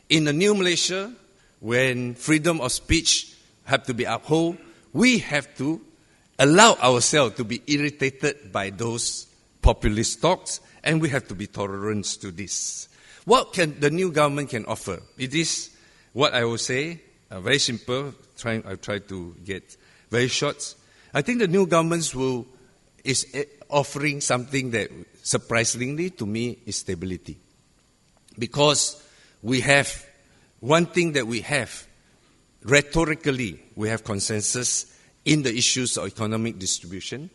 In the new Malaysia, when freedom of speech have to be upheld, we have to allow ourselves to be irritated by those populist talks, and we have to be tolerant to this. What can the new government can offer? It is what I will say, very simple. I'll try to get very short. I think the new government is offering something that surprisingly to me is stability. Because we have, one thing that we have, rhetorically, we have consensus in the issues of economic distribution.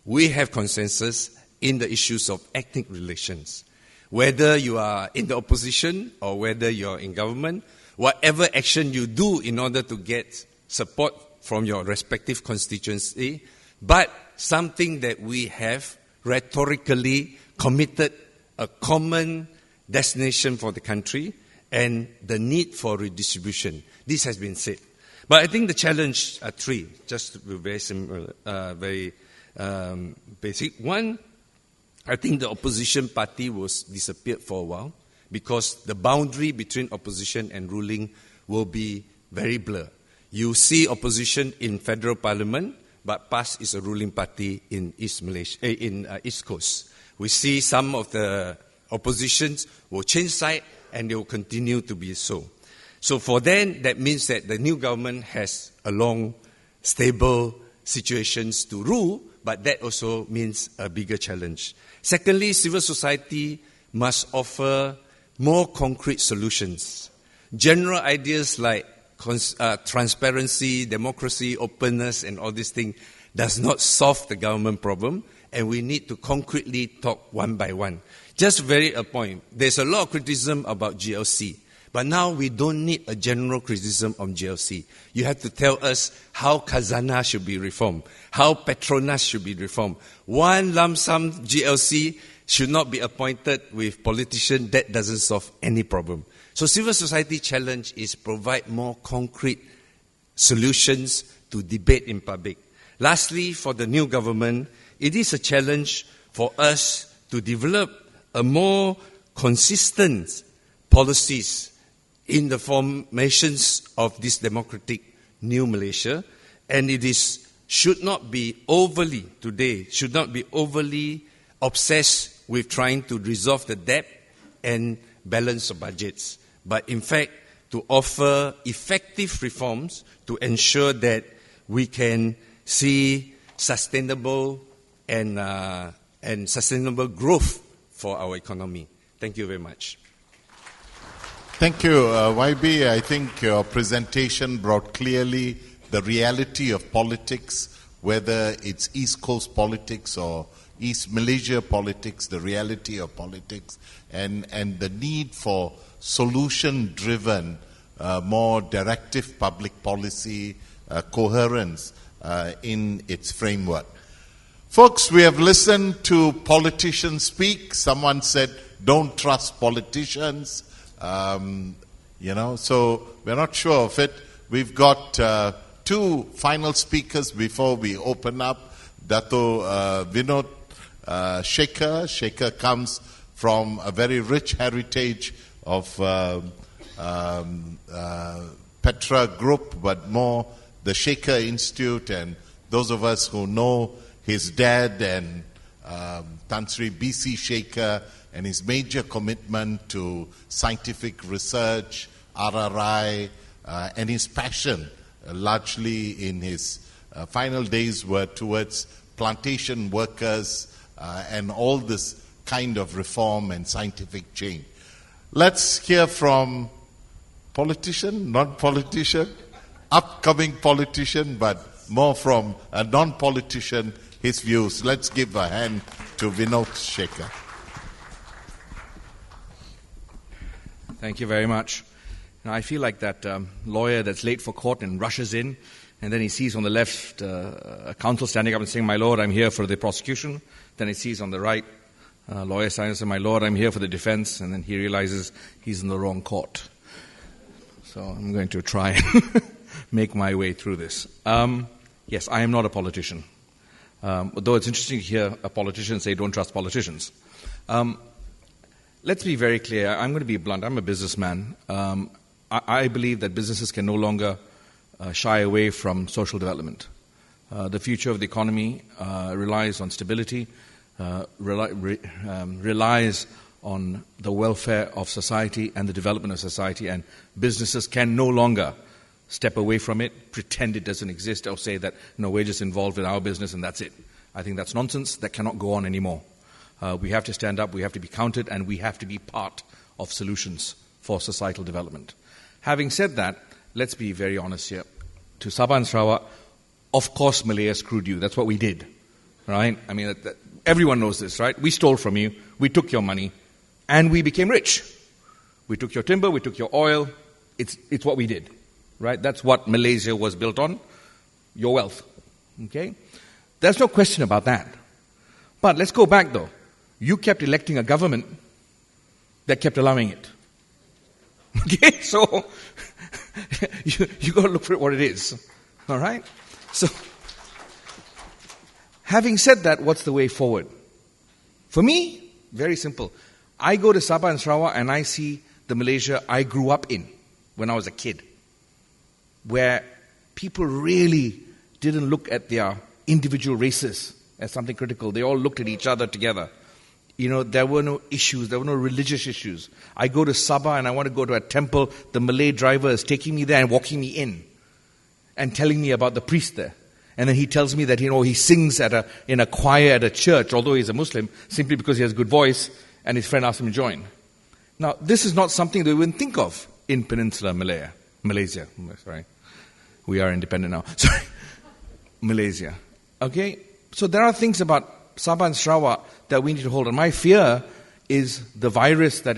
We have consensus in the issues of ethnic relations. Whether you are in the opposition or whether you are in government, whatever action you do in order to get support from your respective constituency, but something that we have rhetorically committed a common destination for the country and the need for redistribution. This has been said. But I think the challenge are three, just to be very simple, very basic. One, I think the opposition party was disappeared for a while because the boundary between opposition and ruling will be very blurred. You see opposition in federal parliament, but PAS is a ruling party in East Malaysia, East Coast. We see some of the oppositions will change side and they will continue to be so. So for them, that means that the new government has a long, stable situations to rule, but that also means a bigger challenge. Secondly, civil society must offer more concrete solutions. General ideas like transparency, democracy, openness, and all these things does not solve the government problem, and we need to concretely talk one by one. Just very a point. There's a lot of criticism about GLC. But now we don't need a general criticism on GLC. You have to tell us how Khazanah should be reformed, how Petronas should be reformed. One lump sum GLC should not be appointed with politicians. That doesn't solve any problem. So civil society challenge is provide more concrete solutions to debate in public. Lastly, for the new government, it is a challenge for us to develop a more consistent policies in the formations of this democratic new Malaysia, and should not be overly obsessed with trying to resolve the debt and balance of budgets, but in fact to offer effective reforms to ensure that we can see sustainable and sustainable growth for our economy. Thank you very much. Thank you, YB. I think your presentation brought clearly the reality of politics, whether it's East Coast politics or East Malaysia politics, the reality of politics, and the need for solution-driven, more directive public policy coherence in its framework. Folks, we have listened to politicians speak. Someone said, don't trust politicians. So we're not sure of it. We've got two final speakers before we open up. Dato Vinod Sekhar. Sekhar comes from a very rich heritage of Petra group, but more the Sekhar Institute, and those of us who know his dad and Tan Sri B.C. Sekhar and his major commitment to scientific research, RRI, and his passion, largely in his final days, were towards plantation workers and all this kind of reform and scientific change. Let's hear from politician, non-politician, upcoming politician, but more from a non-politician, his views. Let's give a hand to Vinod Sekhar. Thank you very much. Now, I feel like that lawyer that's late for court and rushes in, and then he sees on the left a counsel standing up and saying, "My lord, I'm here for the prosecution." Then he sees on the right lawyer standing up and saying, "My lord, I'm here for the defense." And then he realizes he's in the wrong court. So I'm going to try and make my way through this. Yes, I am not a politician. Although it's interesting to hear a politician say, "Don't trust politicians." Let's be very clear. I'm going to be blunt. I'm a businessman. I believe that businesses can no longer shy away from social development. The future of the economy relies on stability, relies on the welfare of society and the development of society, and businesses can no longer step away from it, pretend it doesn't exist, or say that, no, we're just involved in our business and that's it. I think that's nonsense. That cannot go on anymore. We have to stand up, we have to be counted, and we have to be part of solutions for societal development. Having said that, let's be very honest here. To Sabah and Sarawak, of course Malaya screwed you. That's what we did, right? I mean, everyone knows this, right? We stole from you, we took your money, and we became rich. We took your timber, we took your oil. It's what we did, right? That's what Malaysia was built on, your wealth, okay? There's no question about that. But let's go back, though. You kept electing a government that kept allowing it. Okay, so you got to look for it what it is. All right? So, having said that, what's the way forward? For me, very simple. I go to Sabah and Sarawak and I see the Malaysia I grew up in when I was a kid, where people really didn't look at their individual races as something critical. They all looked at each other together. You know, there were no issues. There were no religious issues. I go to Sabah and I want to go to a temple. The Malay driver is taking me there and walking me in and telling me about the priest there. And then he tells me that, he sings in a choir at a church, although he's a Muslim, simply because he has a good voice and his friend asked him to join. Now, this is not something that we wouldn't think of in Peninsular Malaysia. Sorry. We are independent now. Sorry. Malaysia. Okay? So there are things about Sabah and Sarawak that we need to hold on. My fear is the virus that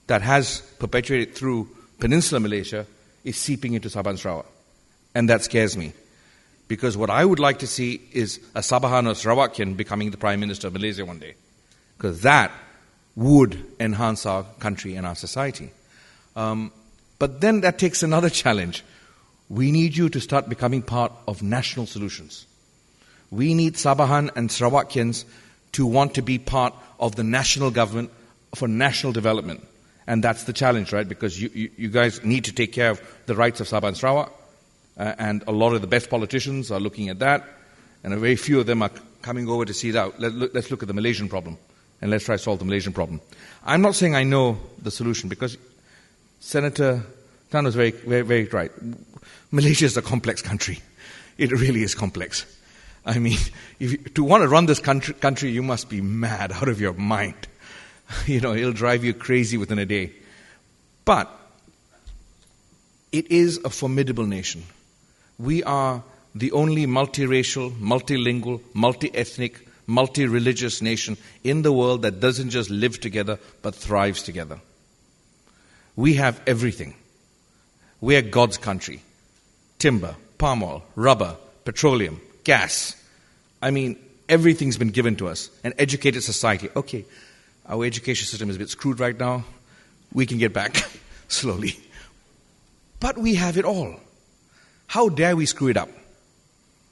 has perpetuated through Peninsular Malaysia is seeping into Sabah and Sarawak. And that scares me. Because what I would like to see is a Sabahan or Sarawakian becoming the Prime Minister of Malaysia one day. Because that would enhance our country and our society. But then that takes another challenge. We need you to start becoming part of national solutions. We need Sabahan and Sarawakians to want to be part of the national government for national development. And that's the challenge, right? Because you guys need to take care of the rights of Sabah and Sarawak. And a lot of the best politicians are looking at that. And a very few of them are coming over to see it out. Let's look at the Malaysian problem. And let's try to solve the Malaysian problem. I'm not saying I know the solution, because Senator Tan was very, very, very right. Malaysia is a complex country. It really is complex. I mean, to want to run this country, you must be mad out of your mind. It'll drive you crazy within a day. But it is a formidable nation. We are the only multiracial, multilingual, multi-ethnic, multi-religious nation in the world that doesn't just live together, but thrives together. We have everything. We are God's country. Timber, palm oil, rubber, petroleum, gas. I mean, everything's been given to us. An educated society. Okay, our education system is a bit screwed right now. We can get back slowly. But we have it all. How dare we screw it up?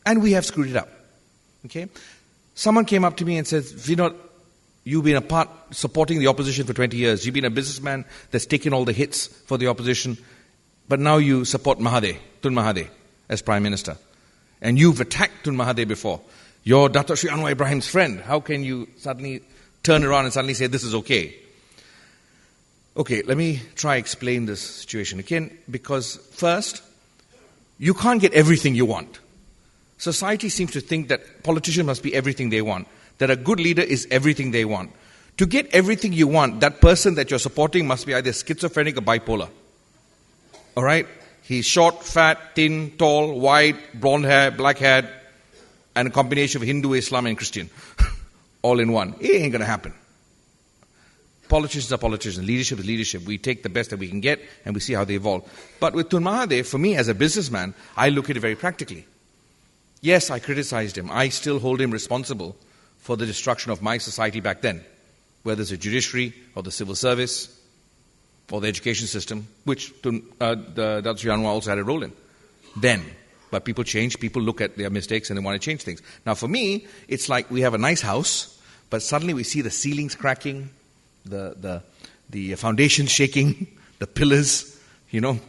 And we have screwed it up. Okay? Someone came up to me and said, Vinod, you've been supporting the opposition for 20 years. You've been a businessman that's taken all the hits for the opposition. But now you support Tun Mahathir, as Prime Minister. And you've attacked Tun Mahathir before. You're Dato Sri Anwar Ibrahim's friend. How can you suddenly turn around and suddenly say this is okay? Okay, let me try explain this situation again, because first, you can't get everything you want. Society seems to think that politicians must be everything they want, that a good leader is everything they want. To get everything you want, that person that you're supporting must be either schizophrenic or bipolar. All right? He's short, fat, thin, tall, white, blonde hair, black hair, and a combination of Hindu, Islam, and Christian. All in one. It ain't going to happen. Politicians are politicians. Leadership is leadership. We take the best that we can get and we see how they evolve. But with Tun Mahathir, for me as a businessman, I look at it very practically. Yes, I criticized him. I still hold him responsible for the destruction of my society back then, whether it's the judiciary or the civil service or the education system, which Dato' Sri Anwar also had a role in then. But people change, people look at their mistakes and they want to change things. Now for me, it's like we have a nice house, but suddenly we see the ceilings cracking, the foundations shaking, the pillars,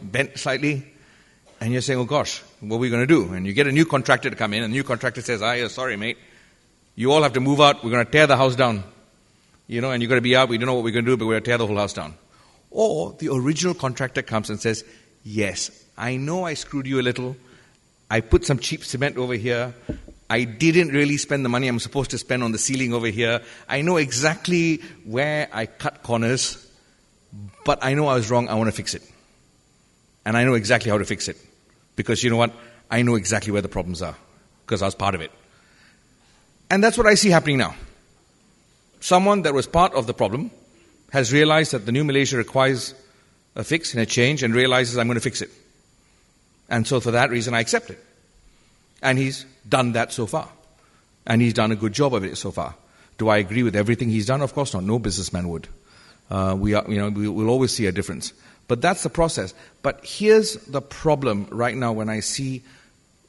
bent slightly, and you're saying, oh gosh, what are we going to do? And you get a new contractor to come in, and the new contractor says, sorry mate, you all have to move out, we're going to tear the house down. And you're going to be out, we don't know what we're going to do, but we're going to tear the whole house down. Or the original contractor comes and says, yes, I know I screwed you a little, I put some cheap cement over here, I didn't really spend the money I'm supposed to spend on the ceiling over here, I know exactly where I cut corners, but I know I was wrong, I want to fix it. And I know exactly how to fix it. Because you know what? I know exactly where the problems are, because I was part of it. And that's what I see happening now. Someone that was part of the problem has realized that the new Malaysia requires a fix and a change, and realizes I'm going to fix it. And so for that reason I accept it. And he's done that so far. And he's done a good job of it so far. Do I agree with everything he's done? Of course not. No businessman would. We'll always see a difference. But that's the process. But here's the problem right now when I see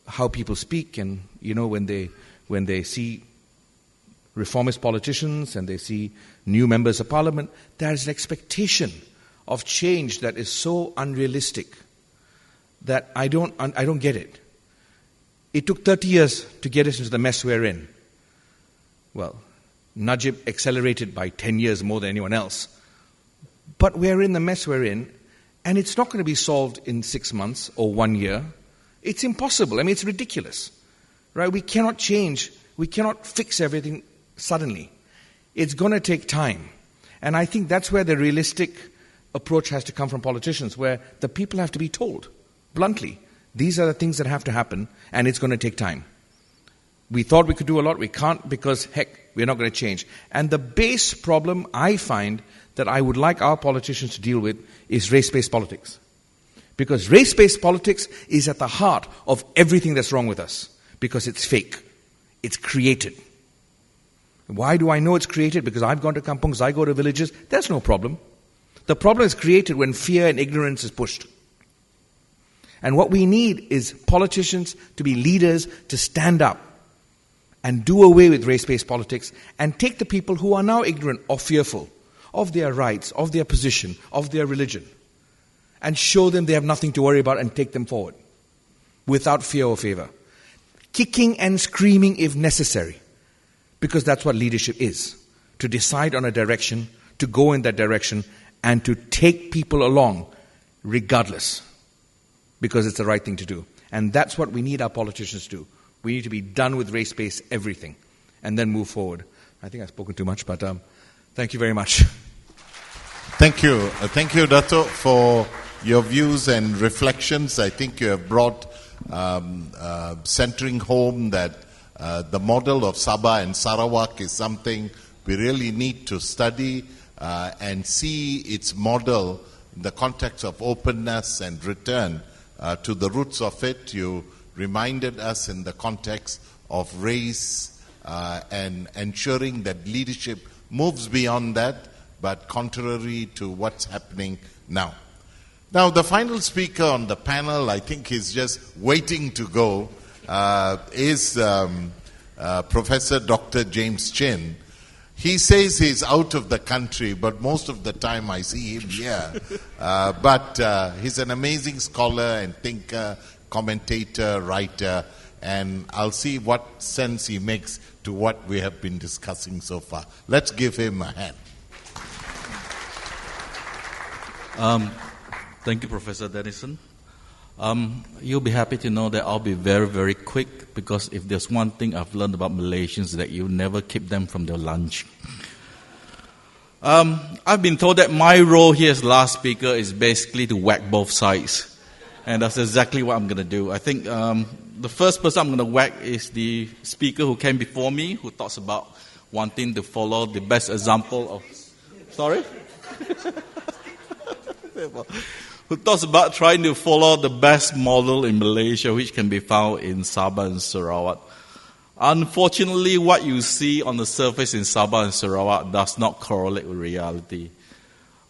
how people speak, and when they see reformist politicians and they see new members of parliament, there's an expectation of change that is so unrealistic that I don't get it. It took 30 years to get us into the mess we're in. Well, Najib accelerated by 10 years more than anyone else. But we're in the mess we're in, and it's not going to be solved in 6 months or 1 year. It's impossible. I mean, it's ridiculous. Right? We cannot change. We cannot fix everything suddenly. It's going to take time. And I think that's where the realistic approach has to come from politicians, where the people have to be told bluntly, these are the things that have to happen, and it's going to take time. We thought we could do a lot. We can't, because, heck, we're not going to change. And the base problem I find that I would like our politicians to deal with is race-based politics. Because race-based politics is at the heart of everything that's wrong with us. Because it's fake. It's created. Why do I know it's created? Because I've gone to kampungs, I go to villages. There's no problem. The problem is created when fear and ignorance is pushed. And what we need is politicians to be leaders, to stand up and do away with race-based politics and take the people who are now ignorant or fearful of their rights, of their position, of their religion, and show them they have nothing to worry about and take them forward without fear or favor. Kicking and screaming if necessary, because that's what leadership is, to decide on a direction, to go in that direction, and to take people along regardless, because it's the right thing to do. And that's what we need our politicians to do. We need to be done with race-based everything and then move forward. I think I've spoken too much, but thank you very much. Thank you. Thank you, Dato, for your views and reflections. I think you have brought centering home that the model of Sabah and Sarawak is something we really need to study and see its model in the context of openness and return to the roots of it. You reminded us in the context of race and ensuring that leadership moves beyond that, but contrary to what's happening now. Now, the final speaker on the panel, I think he's just waiting to go, is Professor Dr. James Chin. He says he's out of the country, but most of the time I see him here. But he's an amazing scholar and thinker, commentator, writer, and I'll see what sense he makes to what we have been discussing so far. Let's give him a hand. Thank you, Professor Dennison. You'll be happy to know that I'll be very, very quick, because if there's one thing I've learned about Malaysians, that you never keep them from their lunch. I've been told that my role here as last speaker is basically to whack both sides. And that's exactly what I'm going to do. I think the first person I'm going to whack is the speaker who came before me, who talks about wanting to follow the best example of... Sorry? Who talks about trying to follow the best model in Malaysia, which can be found in Sabah and Sarawak. Unfortunately, what you see on the surface in Sabah and Sarawak does not correlate with reality.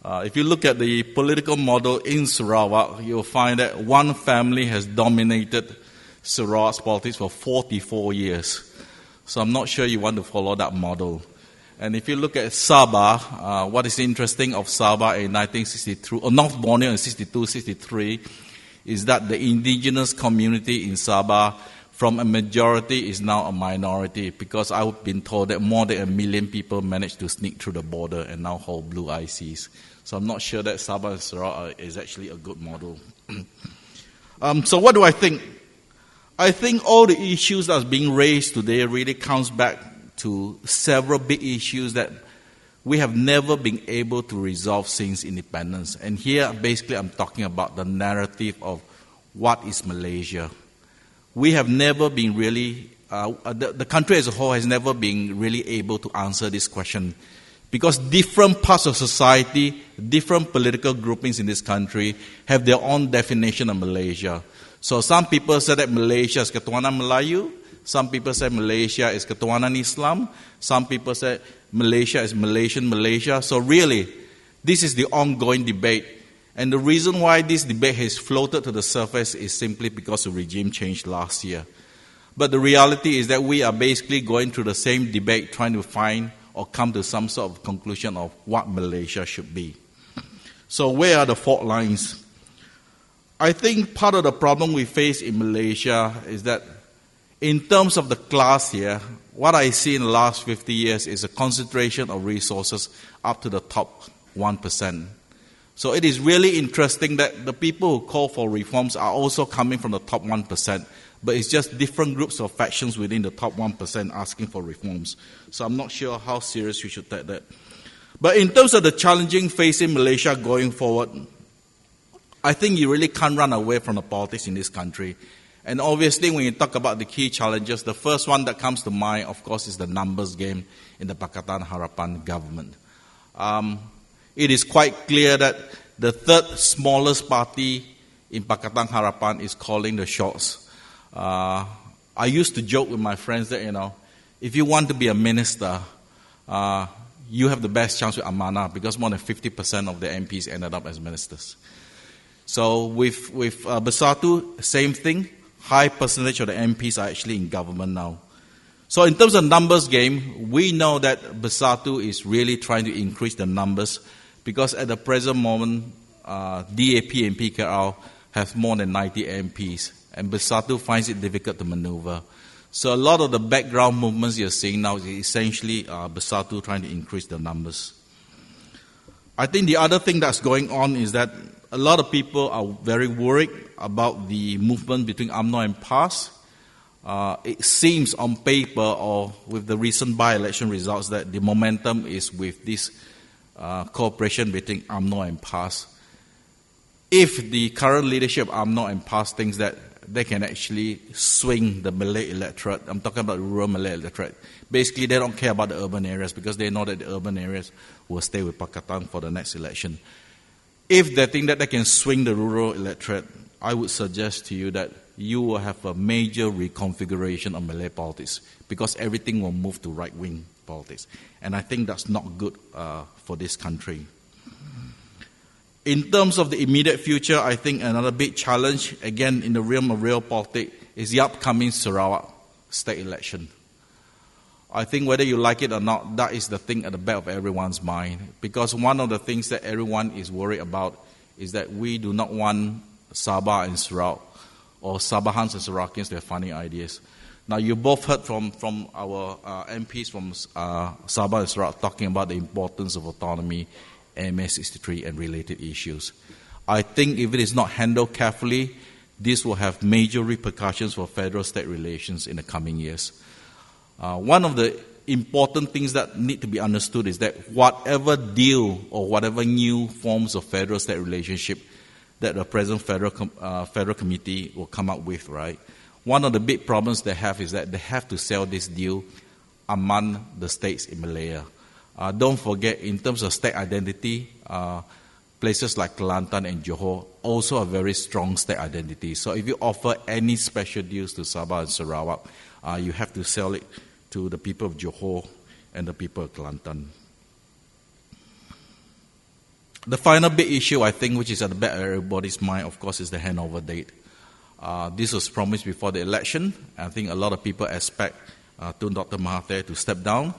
If you look at the political model in Sarawak, you'll find that one family has dominated Sarawak's politics for 44 years. So I'm not sure you want to follow that model. And if you look at Sabah, what is interesting of Sabah in 1963, or North Borneo in 62, 63, is that the indigenous community in Sabah, from a majority, is now a minority, because I've been told that more than 1 million people managed to sneak through the border and now hold blue ICs. So I'm not sure that Sabah and Sarawak is actually a good model. So what do I think? I think all the issues that's being raised today really comes back to several big issues that we have never been able to resolve since independence. And here, basically, I'm talking about the narrative of what is Malaysia. We have never been really, the country as a whole has never been really able to answer this question, because different parts of society, different political groupings in this country have their own definition of Malaysia. So some people say that Malaysia is Ketuhanan Melayu. Some people say Malaysia is Ketuhanan Islam. Some people say Malaysia is Malaysian Malaysia. So really, this is the ongoing debate. And the reason why this debate has floated to the surface is simply because the regime changed last year. But the reality is that we are basically going through the same debate, trying to find or come to some sort of conclusion of what Malaysia should be. So where are the fault lines? I think part of the problem we face in Malaysia is that in terms of the class here, what I see in the last 50 years is a concentration of resources up to the top 1%. So it is really interesting that the people who call for reforms are also coming from the top 1%, but it's just different groups of factions within the top 1% asking for reforms. So I'm not sure how serious we should take that. But in terms of the challenging facing Malaysia going forward, I think you really can't run away from the politics in this country. And obviously, when you talk about the key challenges, the first one that comes to mind, of course, is the numbers game in the Pakatan Harapan government. It is quite clear that the third smallest party in Pakatan Harapan is calling the shots. I used to joke with my friends that, if you want to be a minister, you have the best chance with Amanah, because more than 50% of the MPs ended up as ministers. So with Bersatu, same thing. High percentage of the MPs are actually in government now. So in terms of numbers game, we know that Bersatu is really trying to increase the numbers, because at the present moment, DAP and PKR have more than 90 MPs, and Bersatu finds it difficult to maneuver. So a lot of the background movements you're seeing now is essentially Bersatu trying to increase the numbers. I think the other thing that's going on is that a lot of people are very worried about the movement between UMNO and PAS. It seems on paper or with the recent by-election results that the momentum is with this cooperation between UMNO and PAS. If the current leadership of UMNO and PAS thinks that they can actually swing the Malay electorate, I'm talking about the rural Malay electorate, basically they don't care about the urban areas, because they know that the urban areas will stay with Pakatan for the next election. If they think that they can swing the rural electorate, I would suggest to you that you will have a major reconfiguration of Malay politics, because everything will move to right-wing politics. And I think that's not good for this country. In terms of the immediate future, I think another big challenge, again in the realm of real politics, is the upcoming Sarawak state election. I think whether you like it or not, that is the thing at the back of everyone's mind. Because one of the things that everyone is worried about is that we do not want Sabah and Sarawak or Sabahans and Sarawakians, they're finding ideas. Now, you both heard from our MPs from Sabah and Sarawak talking about the importance of autonomy, MS63, and related issues. I think if it is not handled carefully, this will have major repercussions for federal-state relations in the coming years. One of the important things that need to be understood is that whatever deal or whatever new forms of federal-state relationship that the present federal committee will come up with, right? One of the big problems they have is that they have to sell this deal among the states in Malaya. Don't forget, in terms of state identity, places like Kelantan and Johor also have very strong state identity. So if you offer any special deals to Sabah and Sarawak, you have to sell it to the people of Johor and the people of Kelantan. The final big issue, I think, which is at the back of everybody's mind, of course, is the handover date. This was promised before the election. I think a lot of people expect Dr. Mahathir to step down.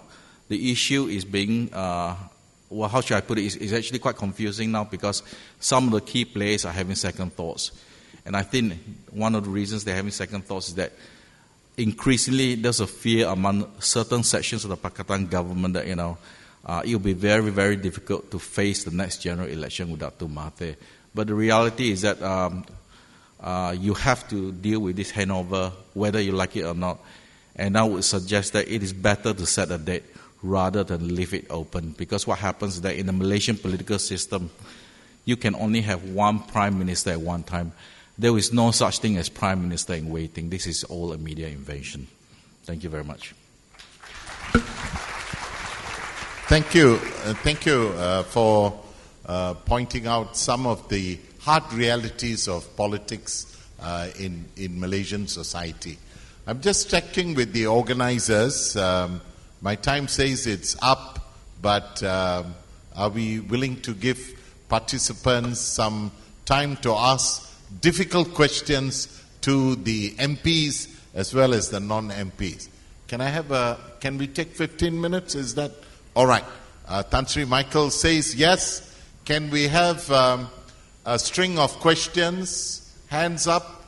The issue is being, well, how should I put it? It's actually quite confusing now because some of the key players are having second thoughts. And I think one of the reasons they're having second thoughts is that increasingly there's a fear among certain sections of the Pakatan government that, it will be very, very difficult to face the next general election with Dr. Mahathir. But the reality is that you have to deal with this handover, whether you like it or not. And I would suggest that it is better to set a date rather than leave it open. Because what happens is that in the Malaysian political system, you can only have one prime minister at one time. There is no such thing as prime minister in waiting. This is all a media invention. Thank you very much. Thank you. Thank you for pointing out some of the hard realities of politics in Malaysian society. I'm just checking with the organizers. My time says it's up, but are we willing to give participants some time to ask difficult questions to the MPs as well as the non-MPs? Can we take 15 minutes? Is that all right? Tan Sri Michael says yes. Can we have a string of questions? Hands up.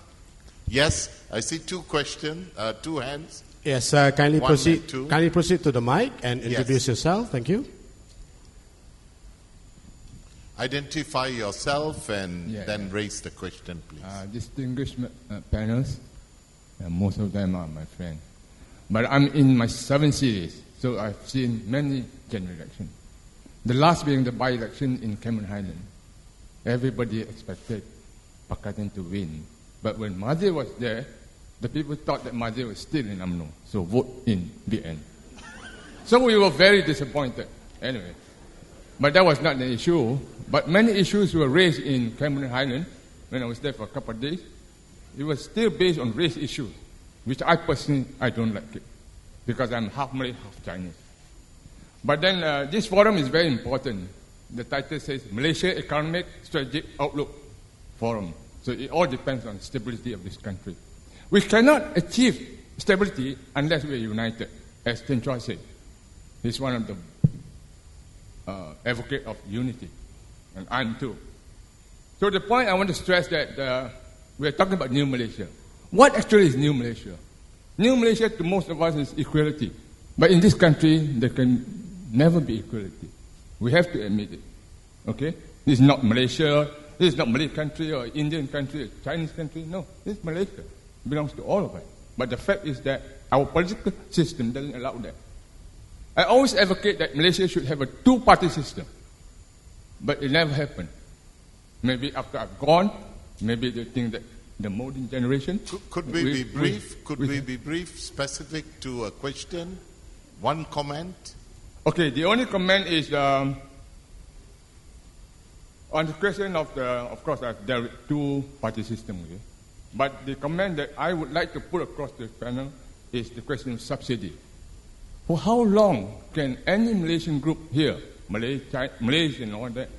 Yes, I see two questions, two hands. Yes, kindly proceed. Kindly proceed to the mic and introduce yourself. Thank you. Identify yourself and then raise the question, please. Distinguished panels, most of them are my friends. But I'm in my 7th series, so I've seen many general elections. The last being the by-election in Cameron Highland. Everybody expected Pakatan to win. But when Mahathir was there, the people thought that Mahathir was still in UMNO. So vote in the end. So we were very disappointed. Anyway. But that was not the issue. But many issues were raised in Cameron Highland when I was there for a couple of days. It was still based on race issues, which I personally, I don't like it. Because I'm half Malay, half Chinese. But then this forum is very important. The title says Malaysia Economic Strategic Outlook Forum. So it all depends on stability of this country. We cannot achieve stability unless we are united, as Chua said. He's one of the advocate of unity, and I'm too. So the point I want to stress that we are talking about New Malaysia. What actually is New Malaysia? New Malaysia to most of us is equality. But in this country, there can never be equality. We have to admit it. Okay? This is not Malaysia, this is not Malay country or Indian country or Chinese country. No, this is Malaysia. It belongs to all of us. But the fact is that our political system doesn't allow that. I always advocate that Malaysia should have a two-party system. But it never happened. Maybe after I've gone, maybe they think that the modern generation... Could we be brief? Could we be brief, specific to a question? One comment? Okay, the only comment is on the question of course, there are two-party system. Okay? But the comment that I would like to put across the panel is the question of subsidy. For how long can any Malaysian group here, Malaysian and all that,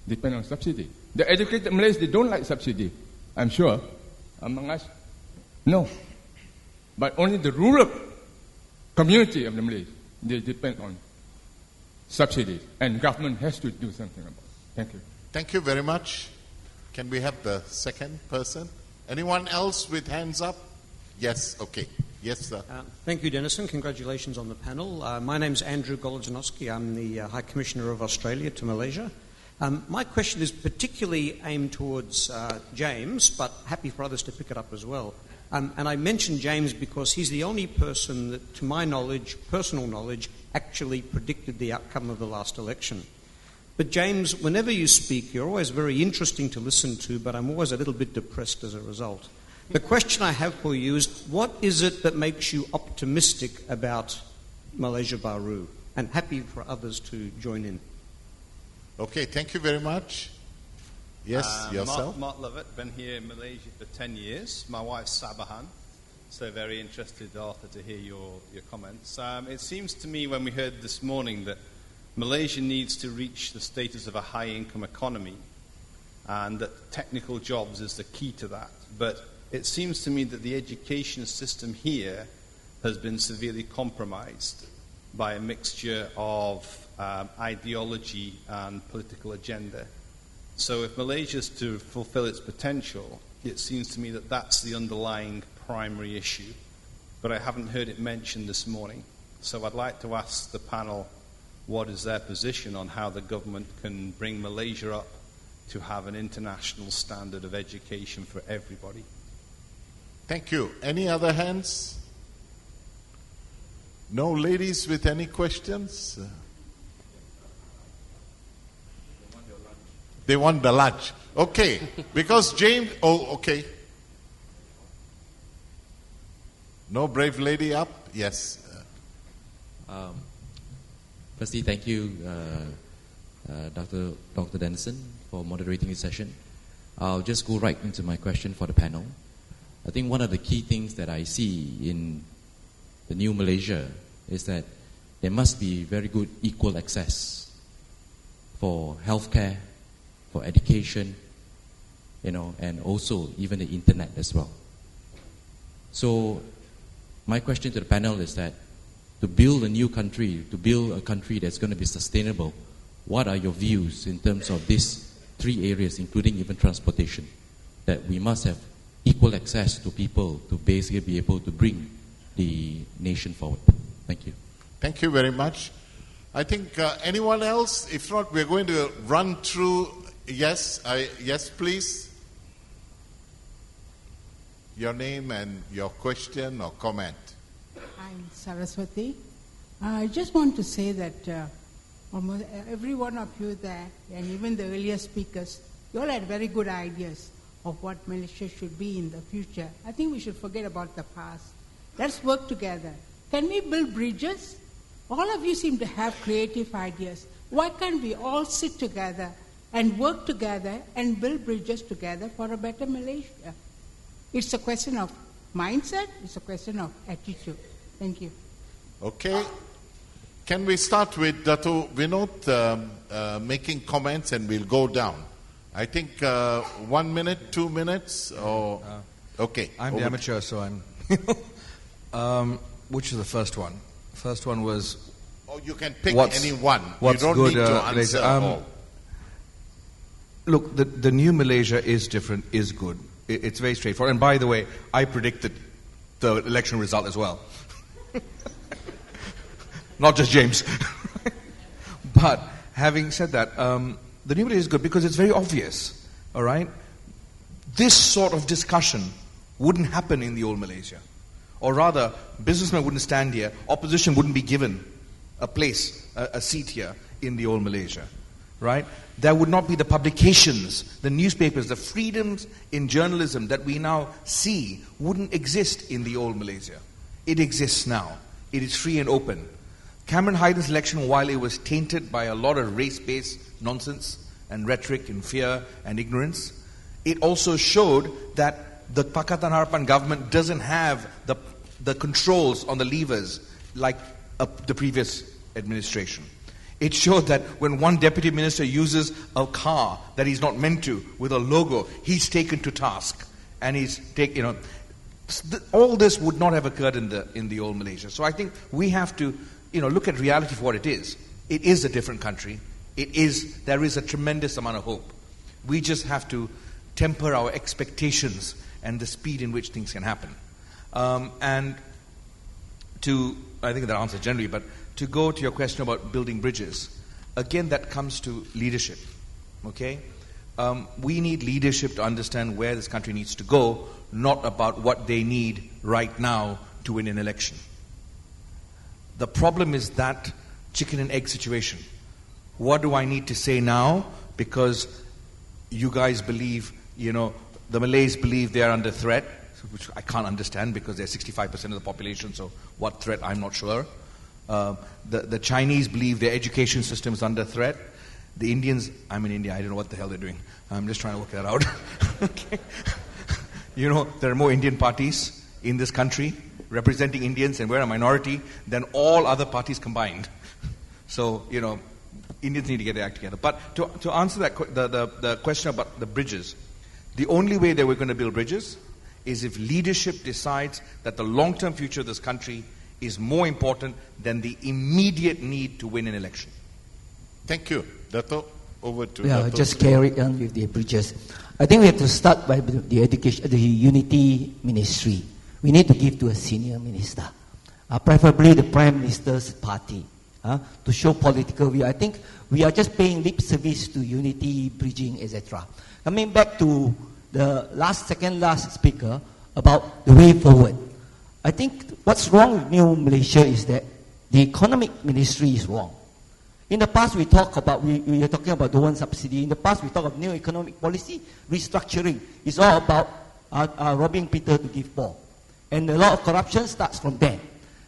depend on subsidy? The educated Malays, they don't like subsidy, I'm sure. Among us, no. But only the rural community of the Malays, they depend on subsidies. And government has to do something about it. Thank you. Thank you very much. Can we have the second person? Anyone else with hands up? Yes, okay. Yes, sir. Thank you, Dennison. Congratulations on the panel. My name's Andrew Golodzinowski. I'm the High Commissioner of Australia to Malaysia. My question is particularly aimed towards James, but happy for others to pick it up as well. And I mention James because he's the only person that, to my knowledge, personal knowledge, actually predicted the outcome of the last election. But James, whenever you speak, you're always very interesting to listen to, but I'm always a little bit depressed as a result. The question I have for you is, what is it that makes you optimistic about Malaysia Baru? And happy for others to join in. Okay, thank you very much. Yes, yourself. Mark Lovett, been here in Malaysia for 10 years. My wife's Sabahan, so very interested, Arthur, to hear your comments. It seems to me when we heard this morning that Malaysia needs to reach the status of a high-income economy and that technical jobs is the key to that. But it seems to me that the education system here has been severely compromised by a mixture of ideology and political agenda. So if Malaysia is to fulfill its potential, it seems to me that that's the underlying primary issue. But I haven't heard it mentioned this morning. So I'd like to ask the panel what is their position on how the government can bring Malaysia up to have an international standard of education for everybody. Thank you. Any other hands? No ladies with any questions? They want the lunch. Okay. Because James... Oh, okay. No brave lady up? Yes. Firstly, thank you, Dr. Dennison, for moderating this session. I'll just go right into my question for the panel. I think one of the key things that I see in the new Malaysia is that there must be very good equal access for healthcare, for education, and also even the internet as well. So my question to the panel is that to build a new country, to build a country that's going to be sustainable, what are your views in terms of these three areas, including even transportation, that we must have equal access to people to basically be able to bring the nation forward? Thank you. Thank you very much. I think anyone else? If not, we're going to run through. Yes, yes, please. Your name and your question or comment. I'm Saraswati. I just want to say that almost every one of you there, and even the earlier speakers, you all had very good ideas of what Malaysia should be in the future. I think we should forget about the past. Let's work together. Can we build bridges? All of you seem to have creative ideas. Why can't we all sit together and work together and build bridges together for a better Malaysia? It's a question of mindset. It's a question of attitude. Thank you. Okay. Can we start with Dato Vinod making comments and we'll go down? I think 1 minute, 2 minutes, or... okay. I'm the amateur, so I'm... which is the first one? First one was... Oh, you can pick any one. You don't good, need to answer all. Look, the new Malaysia is different, is good. It's very straightforward. And by the way, I predicted the election result as well. Not just James. But having said that, the new Malaysia is good because it's very obvious, all right? This sort of discussion wouldn't happen in the old Malaysia. Or rather, businessmen wouldn't stand here, opposition wouldn't be given a place, a seat here in the old Malaysia, right? There would not be the publications, the newspapers, the freedoms in journalism that we now see wouldn't exist in the old Malaysia. It exists now. It is free and open. Cameron Hayden's election, while it was tainted by a lot of race-based nonsense and rhetoric and fear and ignorance, it also showed that the Pakatan Harapan government doesn't have the controls on the levers like the previous administration. It showed that when one deputy minister uses a car that he's not meant to with a logo, he's taken to task, and he's taken. All this would not have occurred in the old Malaysia. So I think we have to, look at reality for what it is. It is a different country. There is a tremendous amount of hope. We just have to temper our expectations and the speed in which things can happen. And I think that answers generally, but to go to your question about building bridges, again, that comes to leadership, okay? We need leadership to understand where this country needs to go, not about what they need right now to win an election. The problem is that chicken and egg situation. What do I need to say now? Because you guys believe, the Malays believe they are under threat, which I can't understand because they're 65% of the population, so what threat, I'm not sure. The Chinese believe their education system is under threat. The Indians, I'm in India, I don't know what the hell they're doing. I'm just trying to work that out. Okay. There are more Indian parties in this country representing Indians, and we're a minority, than all other parties combined. So, Indians need to get their act together. But to answer that, the question about the bridges, the only way that we're going to build bridges is if leadership decides that the long-term future of this country is more important than the immediate need to win an election. Thank you. Dato, over to Yeah, Dato. just carry on with the bridges. I think we have to start by the education, the unity ministry. We need to give to a senior minister, preferably the Prime Minister's party, to show political view. I think we are just paying lip service to unity, bridging, etc. Coming back to the second last speaker about the way forward. I think what's wrong with New Malaysia is that the economic ministry is wrong. In the past, we are talking about the one subsidy. In the past, we talk of new economic policy, restructuring. It's all about robbing Peter to give Paul. And a lot of corruption starts from there.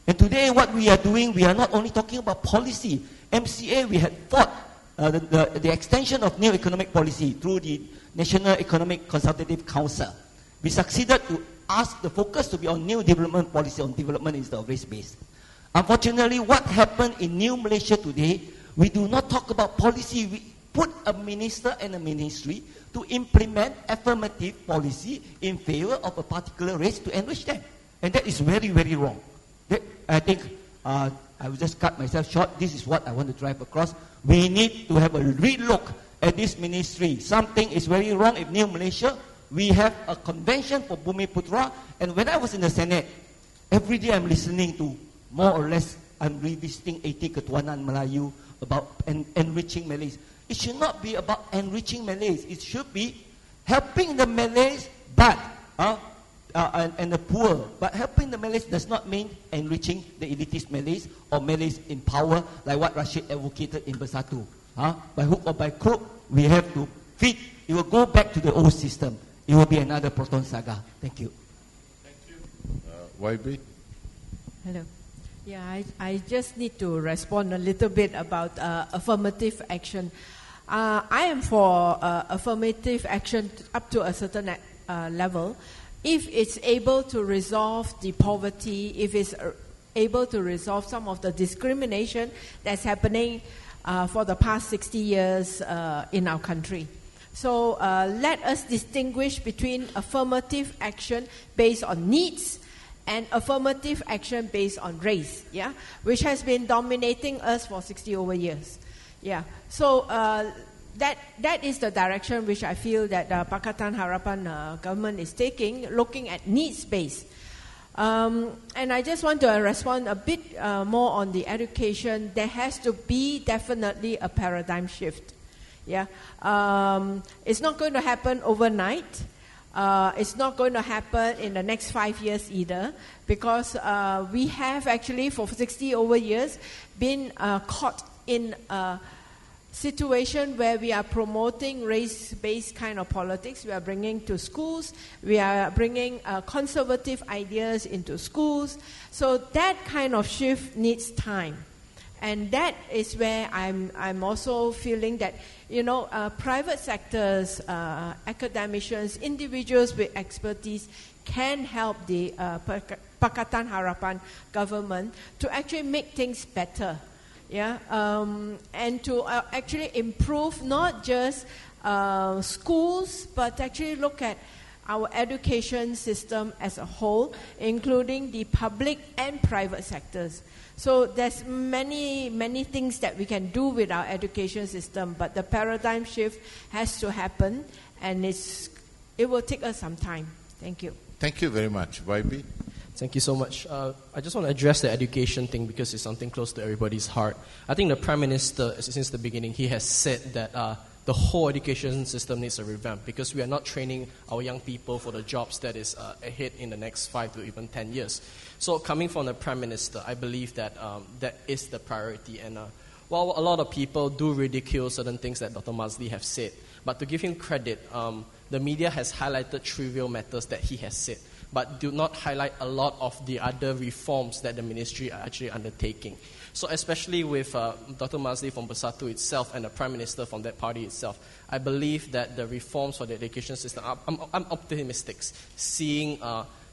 And today, what we are doing, we are not only talking about policy. MCA, we had fought the extension of new economic policy through the National Economic Consultative Council. We succeeded to ask the focus to be on new development policy, on development instead of race-based. Unfortunately, what happened in New Malaysia today, we do not talk about policy. We put a minister and a ministry to implement affirmative policy in favor of a particular race to enrich them. And that is very, very wrong. I think I will just cut myself short. This is what I want to drive across. We need to have a re-look at this ministry. Something is very wrong in New Malaysia. We have a convention for Bumi Putra. And when I was in the Senate, every day I'm listening to more or less, I'm revisiting 80 Ketuanan Melayu about enriching Malays. It should not be about enriching Malays. It should be helping the Malays, but and the poor. But helping the Malays does not mean enriching the elitist Malays or Malays in power, like what Rashid advocated in Bersatu. By hook or by crook, we have to feed. It will go back to the old system. It will be another Proton saga. Thank you. Thank you. YB? Hello. Yeah, I just need to respond a little bit about affirmative action. I am for affirmative action up to a certain level. If it's able to resolve the poverty, if it's able to resolve some of the discrimination that's happening for the past 60 years in our country. So let us distinguish between affirmative action based on needs and affirmative action based on race, which has been dominating us for 60 over years. So that is the direction which I feel that Pakatan Harapan government is taking, looking at needs-based. And I just want to respond a bit more on the education. There has to be definitely a paradigm shift. It's not going to happen overnight. It's not going to happen in the next 5 years either, because we have actually for 60 over years been caught in a situation where we are promoting race-based kind of politics. We are bringing to schools, we are bringing conservative ideas into schools. So that kind of shift needs time. And that is where I'm also feeling that, private sectors, academicians, individuals with expertise can help the Pakatan Harapan government to actually make things better. And to actually improve not just schools, but actually look at our education system as a whole, including the public and private sectors. So there's many things that we can do with our education system, but the paradigm shift has to happen, and it will take us some time. Thank you. Thank you very much. YB? Thank you so much. I just want to address the education thing because it's something close to everybody's heart. I think the Prime Minister, since the beginning, he has said that the whole education system needs a revamp because we are not training our young people for the jobs that is ahead in the next 5 to even 10 years. So coming from the Prime Minister, I believe that that is the priority. And while a lot of people do ridicule certain things that Dr. Mazli have said, but to give him credit, the media has highlighted trivial matters that he has said, but do not highlight a lot of the other reforms that the ministry are actually undertaking. So especially with Dr. Mazli from Bersatu itself and the Prime Minister from that party itself, I believe that the reforms for the education system, I'm optimistic, seeing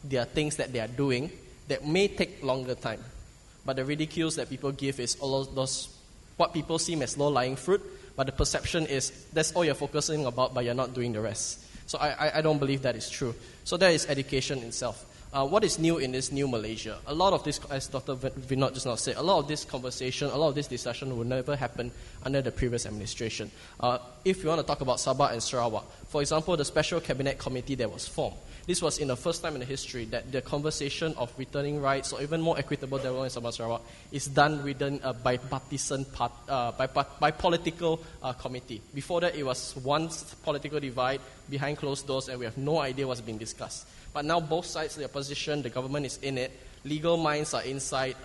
there are things that they are doing that may take longer time. But the ridicules that people give is all those, what people see as low-lying fruit, but the perception is that's all you're focusing about, but you're not doing the rest. So I don't believe that is true. So that is education itself. What is new in this new Malaysia? A lot of this, as Dr. Vinod just now said, a lot of this conversation, a lot of this discussion would never happen under the previous administration. If you want to talk about Sabah and Sarawak, for example, the special cabinet committee that was formed, this was in the first time in the history that the conversation of returning rights or even more equitable development in Sabah Sarawak is done within a bipartisan, by political committee. Before that, it was one political divide behind closed doors and we have no idea what's being discussed. But now both sides of the opposition, the government is in it, legal minds are inside,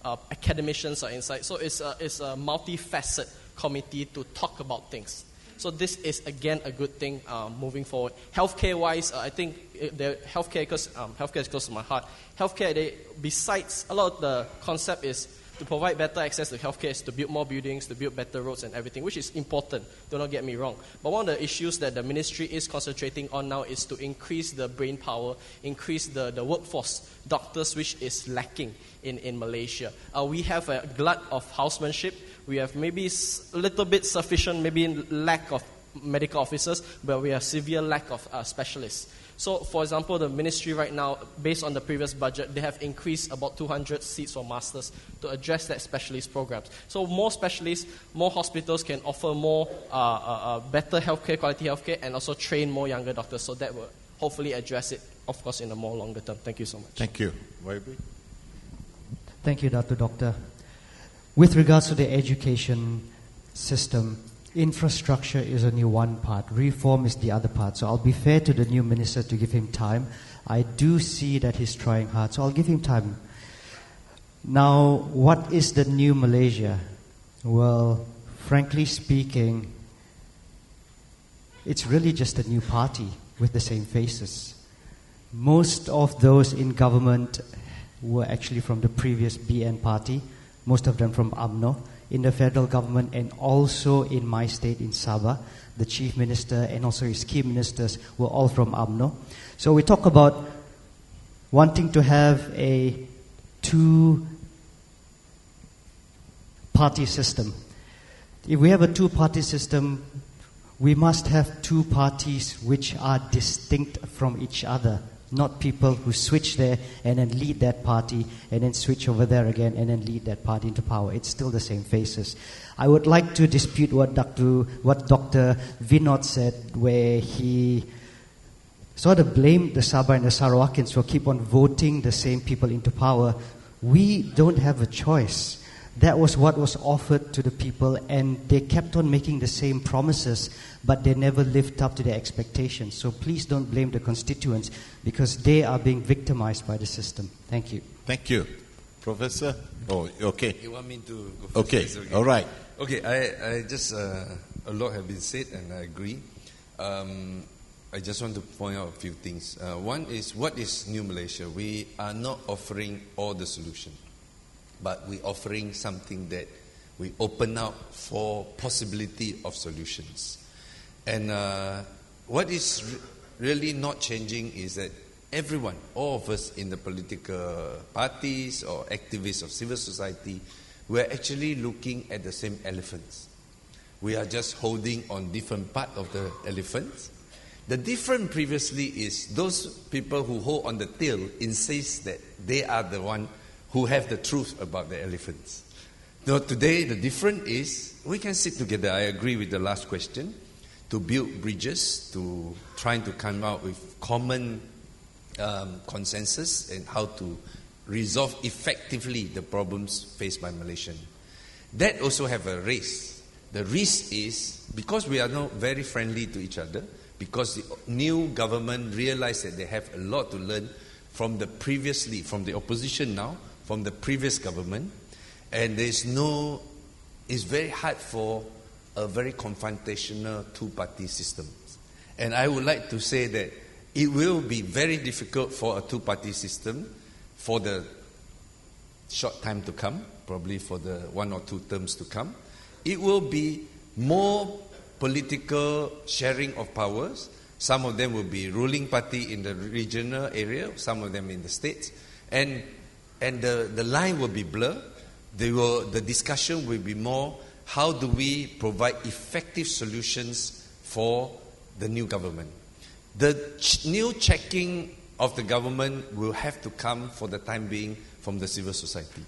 academicians are inside. So it's a multifaceted committee to talk about things. So this is, again, a good thing moving forward. Healthcare-wise, I think the healthcare, because healthcare is close to my heart. Healthcare, besides, a lot of the concept is to provide better access to healthcare, is to build more buildings, to build better roads and everything, which is important, do not get me wrong. But one of the issues that the ministry is concentrating on now is to increase the brain power, increase the workforce, doctors, which is lacking in Malaysia. We have a glut of housemanship. We have maybe a little bit sufficient, maybe lack of medical officers, but we have severe lack of specialists. So, for example, the ministry right now, based on the previous budget, they have increased about 200 seats for masters to address that specialist programs. So more specialists, more hospitals can offer more better healthcare, quality healthcare, and also train more younger doctors. So that will hopefully address it, of course, in a more longer term. Thank you so much. Thank you. YB? Thank you, Doctor. With regards to the education system, infrastructure is only one part. Reform is the other part. So I'll be fair to the new minister to give him time. I do see that he's trying hard, so I'll give him time. Now, what is the new Malaysia? Well, frankly speaking, it's really just a new party with the same faces. Most of those in government were actually from the previous BN party, most of them from UMNO. In the federal government and also in my state in Sabah, the chief minister and also his key ministers were all from UMNO. So we talk about wanting to have a two-party system. If we have a two-party system, we must have two parties which are distinct from each other. Not people who switch there and then lead that party and then switch over there again and then lead that party into power. It's still the same faces. I would like to dispute what Dr. Vinod said, where he sort of blamed the Sabah and the Sarawakins for keep on voting the same people into power. We don't have a choice. That was what was offered to the people, and they kept on making the same promises, but they never lived up to their expectations. So please don't blame the constituents, because they are being victimized by the system. Thank you. Thank you. Professor? Oh, okay. You want me to go first? Okay, all right. Okay, I just, a lot have been said, and I agree. I just want to point out a few things. One is, what is New Malaysia? We are not offering all the solution, but we're offering something that we open up for possibility of solutions. And what is really not changing is that everyone, all of us in the political parties or activists of civil society, we're actually looking at the same elephants. We are just holding on different part of the elephants. The difference previously is those people who hold on the tail insist that they are the one who have the truth about the elephants. Now today the difference is we can sit together. I agree with the last question. to build bridges, to trying to come out with common consensus and how to resolve effectively the problems faced by Malaysians. That also have a risk. The risk is, because we are not very friendly to each other, because the new government realized that they have a lot to learn from the opposition now, from the previous government, and it's very hard for a very confrontational two-party system. And I would like to say that it will be very difficult for a two-party system for the short time to come, probably for the 1 or 2 terms to come. It will be more political sharing of powers. Some of them will be ruling party in the regional area, some of them in the states, and the line will be blurred. The discussion will be more, how do we provide effective solutions for the new government? The new checking of the government will have to come for the time being from the civil society.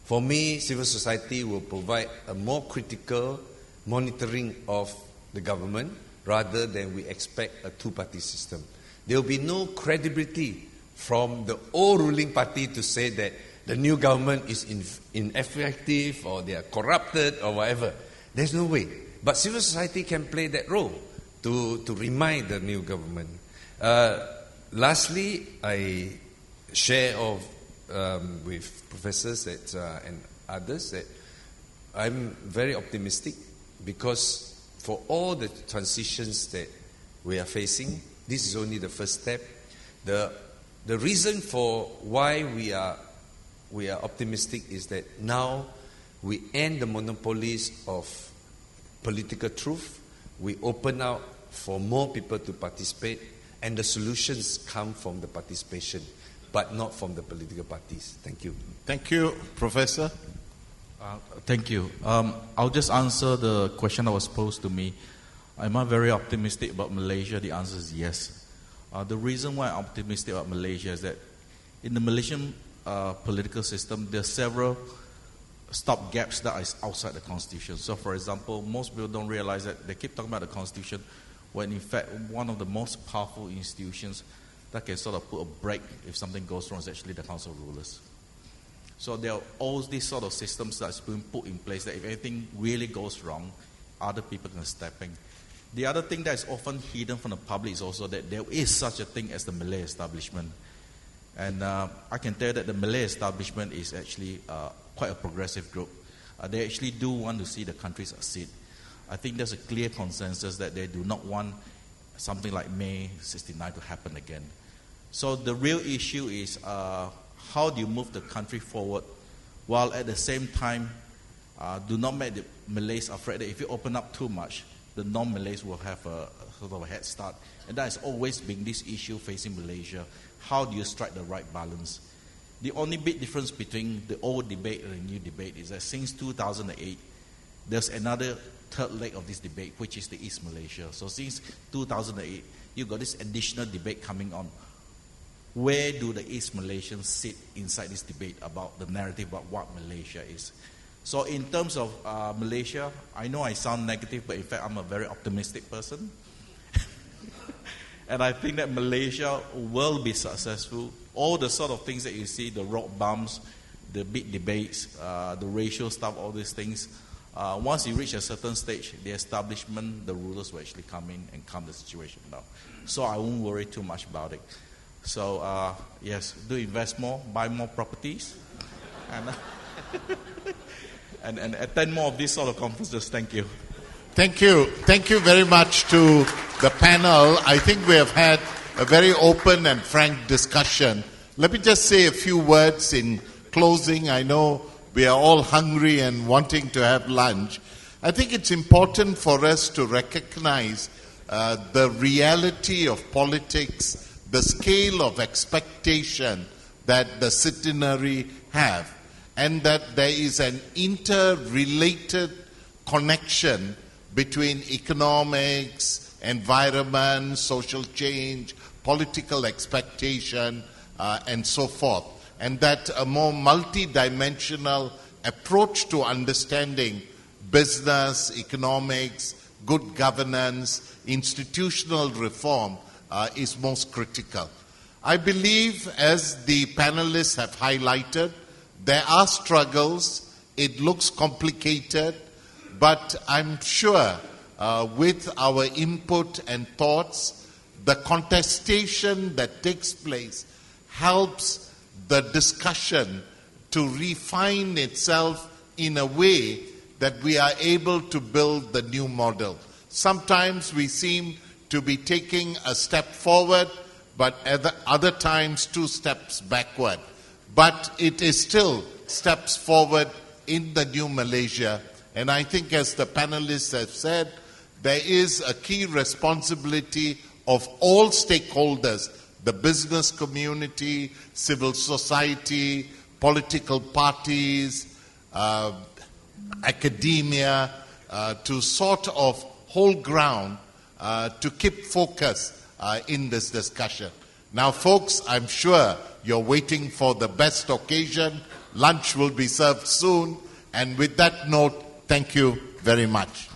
For me, civil society will provide a more critical monitoring of the government rather than we expect a two-party system. There will be no credibility from the old ruling party to say that the new government is ineffective or they are corrupted or whatever. There's no way. But civil society can play that role to remind the new government. Lastly, I share with professors and others that I'm very optimistic, because for all the transitions that we are facing, this is only the first step. The reason for why we are optimistic is that now we end the monopolies of political truth. We open out for more people to participate, and the solutions come from the participation, but not from the political parties. Thank you. Thank you, Professor. Thank you. I'll just answer the question that was posed to me. Am I very optimistic about Malaysia? The answer is yes. The reason why I'm optimistic about Malaysia is that in the Malaysian political system, there are several stop gaps that are outside the Constitution. So, for example, most people don't realize that they keep talking about the Constitution when, in fact, one of the most powerful institutions that can sort of put a brake if something goes wrong is actually the Council of Rulers. So there are all these sort of systems that's been put in place that if anything really goes wrong, other people can step in. The other thing that is often hidden from the public is also that there is such a thing as the Malay establishment. And I can tell you that the Malay establishment is actually quite a progressive group. They actually do want to see the country succeed. I think there's a clear consensus that they do not want something like May 69 to happen again. So the real issue is how do you move the country forward while at the same time do not make the Malays afraid that if you open up too much, the non-Malays will have a sort of a head start. And that has always been this issue facing Malaysia. How do you strike the right balance? The only big difference between the old debate and the new debate is that since 2008, there's another third leg of this debate, which is the East Malaysia. So since 2008, you've got this additional debate coming on. Where do the East Malaysians sit inside this debate about the narrative about what Malaysia is? So in terms of Malaysia, I know I sound negative, but in fact I'm a very optimistic person. And I think that Malaysia will be successful. All the sort of things that you see, the road bumps, the big debates, the racial stuff, all these things, once you reach a certain stage, the establishment, the rulers will actually come in and calm the situation down. So I won't worry too much about it. So yes, do invest more, buy more properties, and attend more of these sort of conferences. Thank you. Thank you. Thank you very much to the panel. I think we have had a very open and frank discussion. Let me just say a few words in closing. I know we are all hungry and wanting to have lunch. I think it's important for us to recognize the reality of politics, the scale of expectation that the centenary have, and that there is an interrelated connection between economics, environment, social change, political expectation, and so forth. And that a more multidimensional approach to understanding business, economics, good governance, institutional reform is most critical. I believe, as the panelists have highlighted, there are struggles. It looks complicated, but I'm sure with our input and thoughts, the contestation that takes place helps the discussion to refine itself in a way that we are able to build the new model. Sometimes we seem to be taking a step forward, but at other times 2 steps backward. But it is still steps forward in the new Malaysia. And I think, as the panelists have said, there is a key responsibility of all stakeholders, the business community, civil society, political parties, academia, to sort of hold ground, to keep focus in this discussion. Now, folks, I'm sure you're waiting for the best occasion. Lunch will be served soon. And with that note, thank you very much.